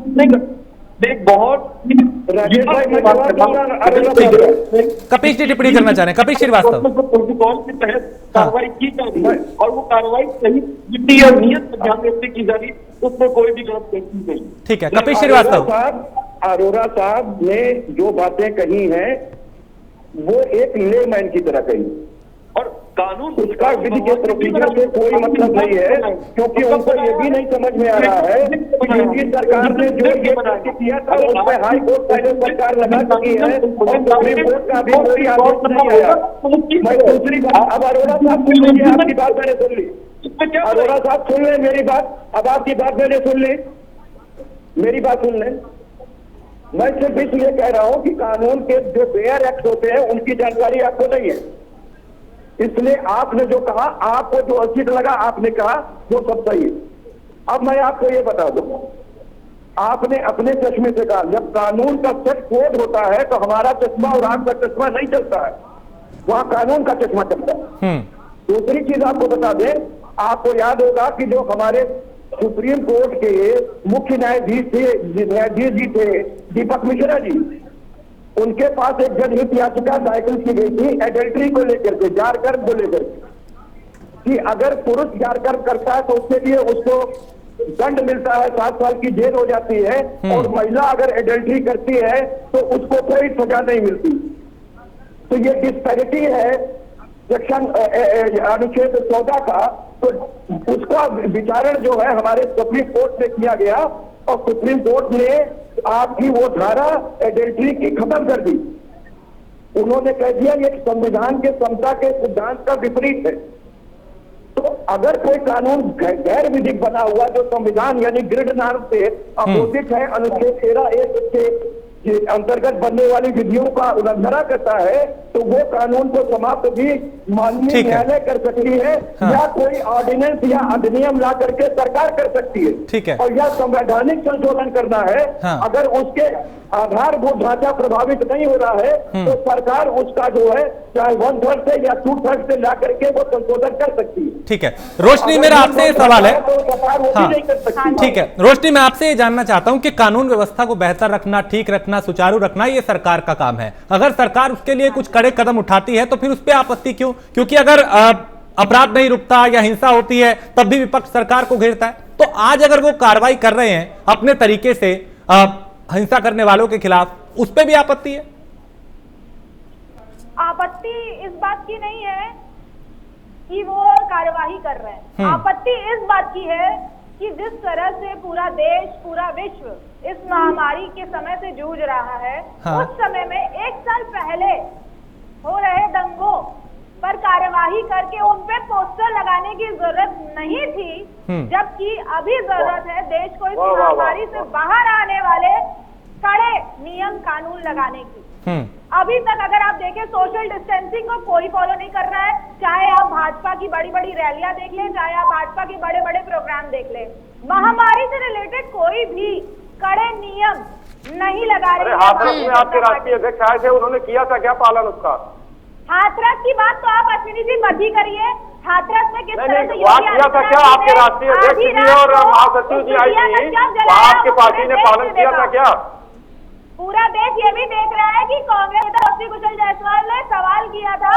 नहीं करता। कपीश जी टिप्पणी करना चाह रहे हैं, कपीश श्रीवास्तव। प्रोटोकॉल के तहत कार्रवाई की जा रही है और वो कार्रवाई सही नीति और नियत पर ध्यान देते की जा रही है, उसमें कोई भी गलत नहीं। ठीक है, कपीश श्रीवास्तव। अरोड़ा साहब ने जो बातें कही हैं वो एक लेमैन की तरह कही, और कानून उसका विधि के प्रोसीजर से कोई मतलब नहीं है, क्योंकि उनको ये भी नहीं समझ में आ रहा है कि योगी सरकार ने जो ये किया था उसमें हाई कोर्ट पहले सरकार लगा चुकी है और सुप्रीम कोर्ट का भी कोई आदेश नहीं आया। मैं दूसरी बात, अब अरोड़ा साहब सुन लीजिए, आपकी बात मैंने सुन ली। अरोड़ा साहब सुन ले मेरी बात, अब आपकी बात मैंने सुन ली, मेरी बात सुन ले। मैं सिर्फ इसलिए कह रहा हूं कि कानून के जो बेयर एक्ट होते हैं उनकी जानकारी आपको नहीं है, इसलिए आपने जो कहा, आपको जो उचित लगा आपने कहा, वो सब सही है। अब मैं आपको ये बता दूं, आपने अपने चश्मे से कहा, जब कानून का सेट कोड होता है तो हमारा चश्मा और आपका चश्मा नहीं चलता है, वहां कानून का चश्मा चलता है। दूसरी चीज आपको बता दें, आपको याद होगा कि जो हमारे सुप्रीम कोर्ट के मुख्य न्यायाधीश जी थे दीपक मिश्रा जी, उनके पास एक जनहित याचिका दाखिल की गई थी एडल्ट्री को लेकर के, जारखंड को लेकर के। कि अगर पुरुष कार्यक्रम करता है तो उसके लिए उसको दंड मिलता है, 7 साल की जेल हो जाती है, और महिला अगर एडल्ट्री करती है तो उसको कोई सजा नहीं मिलती। तो ये डिस्पैरिटी है सेक्शन अनुच्छेद 14 का। तो उसका विचारण जो है हमारे सुप्रीम कोर्ट में किया गया, और सुप्रीम कोर्ट ने आपकी वो धारा एडल्ट्री की खत्म कर दी। उन्होंने कह दिया ये संविधान के समता के सिद्धांत का विपरीत है। तो अगर कोई कानून गैर विधिक बना हुआ जो संविधान यानी ग्रिड नॉर्म से अपोजिट है, अनुच्छेद 13(1) के अंतर्गत बनने वाली विधियों का उल्लंघन करता है, तो वो कानून को समाप्त भी माननीय न्यायालय कर सकती है, या कोई ऑर्डिनेंस या अधिनियम ला करके सरकार कर सकती है। ठीक है। और यह संवैधानिक संशोधन करना है। अगर उसके आधारभूत ढांचा प्रभावित नहीं हो रहा है तो सरकार उसका जो है चाहे 1/3 से या 2/3 से ला करके वो संशोधन कर सकती है। ठीक है रोशनी, मेरा आपसे ये सवाल है, तो सरकार वो भी नहीं कर सकती। ठीक है रोशनी, मैं आपसे ये जानना चाहता हूं कि कानून व्यवस्था को बेहतर रखना, ठीक रखना, सुचारू रखना ये सरकार का काम है। अगर सरकार उसके लिए कुछ कड़े कदम उठाती है तो फिर उस पर आपत्ति क्यों? क्योंकि अगर अपराध नहीं रुकता या हिंसा होती है तब भी विपक्ष सरकार को घेरता है। तो आज अगर वो कार्रवाई कर रहे हैं अपने तरीके से हिंसा करने वालों के खिलाफ, उस पर भी आपत्ति है? आपत्ति इस बात की नहीं है कि वो कार्यवाही कर रहे हैं। आपत्ति इस बात की है कि जिस तरह से पूरा देश, पूरा विश्व इस महामारी के समय से जूझ रहा है, उस समय में 1 साल पहले हो रहे दंगों पर कार्यवाही करके उन पे पोस्टर लगाने की जरूरत नहीं थी, जबकि अभी जरूरत है देश को इस महामारी से बाहर आने वाले कड़े नियम कानून लगाने की। अभी तक अगर आप देखें सोशल डिस्टेंसिंग को कोई फॉलो नहीं कर रहा है। चाहे आप भाजपा की बड़ी बड़ी रैलियां देख लें, चाहे आप भाजपा के बड़े बड़े प्रोग्राम देख लें, महामारी से रिलेटेड कोई भी कड़े नियम नहीं लगा रहे। हाथरस में आपके राष्ट्रीय अध्यक्ष आए थे, उन्होंने किया था क्या पालन उसका? हाथरस की बात तो आप अश्विनी जी मत ही करिए। हाथरस में किस तरह से किया था क्या आपके राष्ट्रीय अध्यक्ष जी और महासचिव जी आई थी, आपके पार्टी ने पालन किया था क्या? पूरा देश ये भी देख रहा है कि कांग्रेस नेता रश्मि कुशल जायसवाल ने सवाल किया था,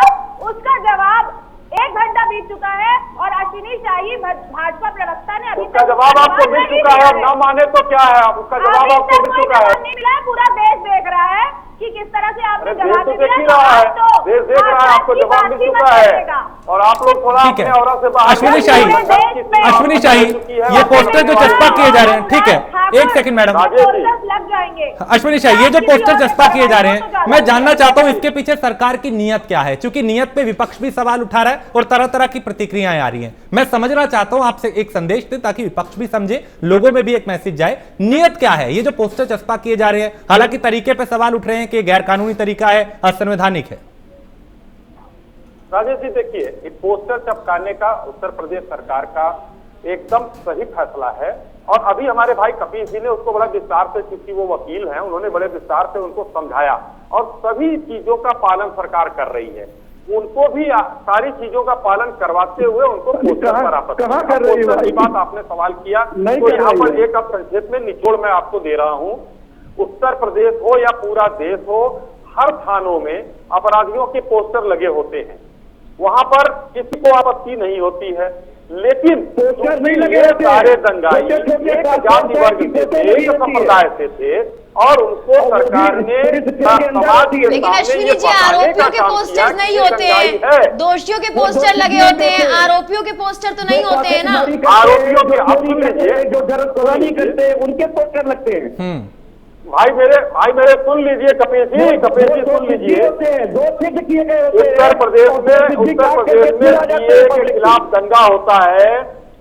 उसका जवाब 1 घंटा बीत चुका है और अश्विनी शाही भाजपा प्रवक्ता ने अभी उसका जवाब आपको मिल चुका है। अब ना माने तो क्या है, उसका जवाब आपको मिल चुका है। नहीं मिला, पूरा देश देख रहा है कि किस तरह से आपने जवाब देख ही रहा है, देश देख रहा है, आपको जवाब मिल चुका है। और आप लोग थोड़ा अपने औरा से बाहर। अश्विनी शाही, ये पोस्टर जो चस्पा किए जा रहे हैं, ठीक है, 1 सेकंड मैडम, लग जाएंगे। अश्विनी शाही, ये जो पोस्टर चस्पा किए जा रहे हैं, मैं जानना चाहता हूं इसके पीछे सरकार की नीयत क्या है? क्योंकि नीयत पे विपक्ष भी सवाल उठा रहा है और तरह तरह की प्रतिक्रियाएं आ रही हैं। मैं समझना चाहता हूं, आपसे एक संदेश दें ताकि विपक्ष भी समझे, लोगों में भी एक मैसेज जाए। नीयत क्या है? ये जो पोस्टर चस्पा किए जा रहे हैं, हालांकि तरीके पे सवाल उठ रहे हैं कि गैर कानूनी तरीका है, असंवैधानिक है। राजेश जी देखिए, ये पोस्टर चिपकाने का उत्तर प्रदेश सरकार का एकदम सही फैसला है। और अभी हमारे भाई कपिल जी ने उसको बड़ा विस्तार से, क्योंकि वो वकील हैं, उन्होंने बड़े विस्तार से उनको समझाया और सभी चीजों का पालन सरकार कर रही है। उनको भी सारी चीजों का पालन करवाते हुए उनको पोस्टर पर आपत्ति की बात आपने सवाल किया, तो यहाँ पर एक अब संक्षेप में निचोड़ मैं आपको दे रहा हूँ। उत्तर प्रदेश हो या पूरा देश हो, हर थानों में अपराधियों के पोस्टर लगे होते हैं, वहां पर किसी को आपत्ति नहीं होती है। लेकिन पोस्टर नहीं लगे सारे दंगाई एक जाति वर्ग से थे, एक संप्रदाय से थे और उनको सरकार ने समाज के लेकिन अश्विनी जी आरोपियों के पोस्टर नहीं होते हैं, दोषियों के पोस्टर लगे होते हैं, आरोपियों के पोस्टर तो नहीं होते हैं ना। आरोपियों के अब सुन लीजिए, जो गिरफ्तारी करते हैं उनके पोस्टर लगते हैं। भाई मेरे सुन लीजिए, कपिल जी सुन लीजिए। उत्तर प्रदेश में सीए के खिलाफ दंगा होता है।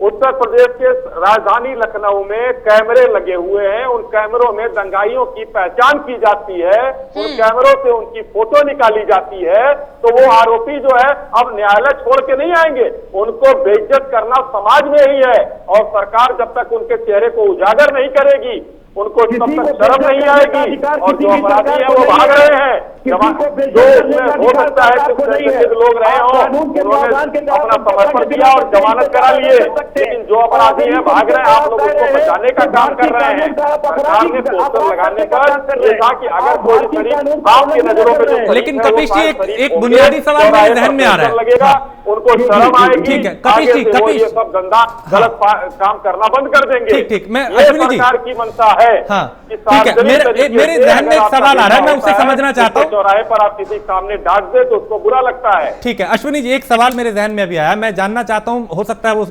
उत्तर प्रदेश के राजधानी लखनऊ में कैमरे लगे हुए हैं, उन कैमरों में दंगाइयों की पहचान की जाती है, उन कैमरों से उनकी फोटो निकाली जाती है। तो वो आरोपी जो है अब न्यायालय छोड़ के नहीं आएंगे, उनको बेइज्जत करना समाज में ही है। और सरकार जब तक उनके चेहरे को उजागर नहीं करेगी उनको तब तक शर्म नहीं आएगी, और जो अपराधी है वो भाग रहे हैं। जो इसमें हो सकता है कि लोग रहे हों, उन्होंने अपना समर्पण दिया और जमानत करा लिए, लेकिन जो अपराधी है भाग रहे हैं। आप लोग उसको बचाने का काम कर रहे हैं। सरकार ने पोस्टर लगाने पर ये था कि अगर कोई शरीफ आपकी नजरों में जो, लेकिन कपिश जी एक बुनियादी सवाल मेरे ध्यान में आ रहा है, लगेगा उनको शर्म आएगी। ठीक है कपिश जी, कपिश ये सब गंदा गलत काम करना बंद कर देंगे। ठीक मैं अश्विनी जी, सरकार की मंशा है। हाँ ठीक है, मेरे ध्यान में एक सवाल आ रहा है, मैं उसे समझना चाहता हूँ। चौराहे पर आप किसी के सामने डांट दे तो उसको बुरा लगता है। ठीक है अश्विनी जी, एक सवाल मेरे ध्यान में अभी आया, मैं जानना चाहता हूँ, हो सकता है वो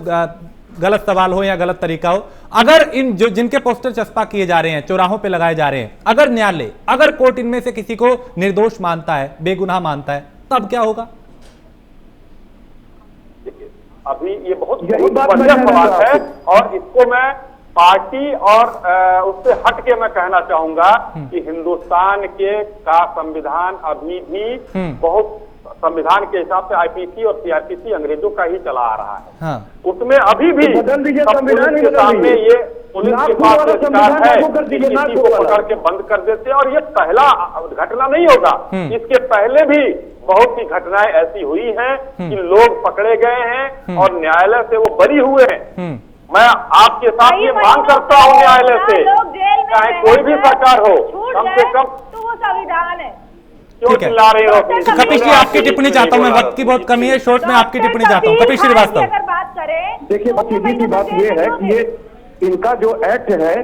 गलत सवाल हो या गलत तरीका हो। अगर इन जो जिनके पोस्टर चस्पा किए जा रहे हैं, चौराहों पे लगाए जा रहे हैं, अगर न्यायालय, अगर कोर्ट इनमें से किसी को निर्दोष मानता है, बेगुनाह मानता है, तब क्या होगा? अभी ये बहुत बढ़िया सवाल है, और इसको मैं पार्टी और उससे हट के मैं कहना चाहूंगा कि हिंदुस्तान का संविधान अभी भी बहुत, संविधान के हिसाब से आईपीसी और सीआरपीसी अंग्रेजों का ही चला आ रहा है। हाँ। उसमें अभी भी पुलिस के सामने ये, पुलिस के पास अधिकार है किसी को पकड़ के बंद कर देते हैं, और ये पहला घटना नहीं होगा। इसके पहले भी बहुत सी घटनाएं ऐसी हुई हैं कि लोग पकड़े गए हैं और न्यायालय से वो बरी हुए हैं। मैं आपके साथ ये मांग करता हूँ न्यायालय से, चाहे कोई भी सरकार हो, कम से कम, तो वो संविधान है। क्यों चिल्ला रहे हो? कपिश जी आपकी टिप्पणी चाहता हूँ मैं, वक्त की बहुत कमी है, शॉर्ट में आपकी टिप्पणी चाहता हूँ। कपिश श्रीवास्तव, अगर बात करें, देखिए सीधी सी बात ये है कि ये इनका जो एक्ट है,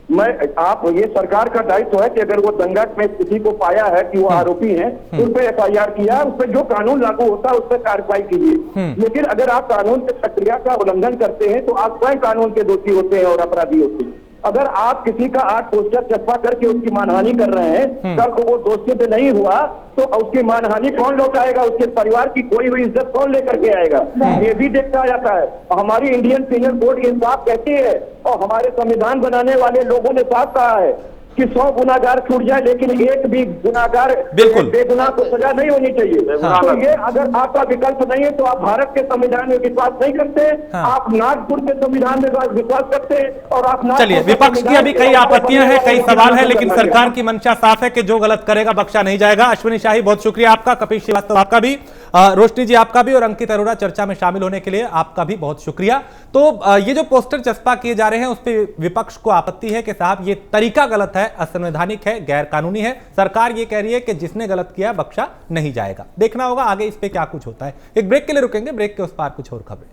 ये सरकार का दायित्व है कि अगर वो दंगा में किसी को पाया है कि वो आरोपी हैं, उन पर FIR किया, उस पर जो कानून लागू होता है उस पर कार्रवाई कीजिए। लेकिन अगर आप कानून की प्रक्रिया का उल्लंघन करते हैं तो आप स्वयं कानून के दोषी होते हैं और अपराधी होते हैं। अगर आप किसी का 8 पोस्टर चस्पा करके उसकी मानहानि कर रहे हैं, कल को वो दोषी से नहीं हुआ तो उसकी मानहानि कौन लौटाएगा? उसके परिवार की कोई हुई इज्जत कौन लेकर के आएगा? ये भी देखा जाता है। हमारी इंडियन पीनल कोड ये साफ कहती है, और हमारे संविधान बनाने वाले लोगों ने साफ कहा है कि 100 गुनाहगार छूट जाए, लेकिन एक भी गुनाहगार, बिल्कुल बेगुनाह को सजा नहीं होनी चाहिए। तो ये अगर आपका विकल्प नहीं है तो आप भारत के संविधान में विश्वास नहीं करते, आप नागपुर के संविधान में विश्वास करते हैं, और आप चलिए, विपक्ष की अभी कई आपत्तियां हैं, कई सवाल हैं, लेकिन सरकार की मंशा साफ है कि जो गलत करेगा बख्शा नहीं जाएगा। अश्विनी शाही बहुत शुक्रिया आपका, कपिश श्रीवास्तव आपका भी, रोशनी जी आपका भी, और अंकित अरोड़ा चर्चा में शामिल होने के लिए आपका भी बहुत शुक्रिया। तो ये जो पोस्टर चस्पा किए जा रहे हैं उस पर विपक्ष को आपत्ति है कि साहब ये तरीका गलत है, असंवैधानिक है, गैर कानूनी है। सरकार ये कह रही है कि जिसने गलत किया बख्शा नहीं जाएगा। देखना होगा आगे इस पे क्या कुछ होता है। एक ब्रेक के लिए रुकेंगे, ब्रेक के उस पार कुछ और खबरें।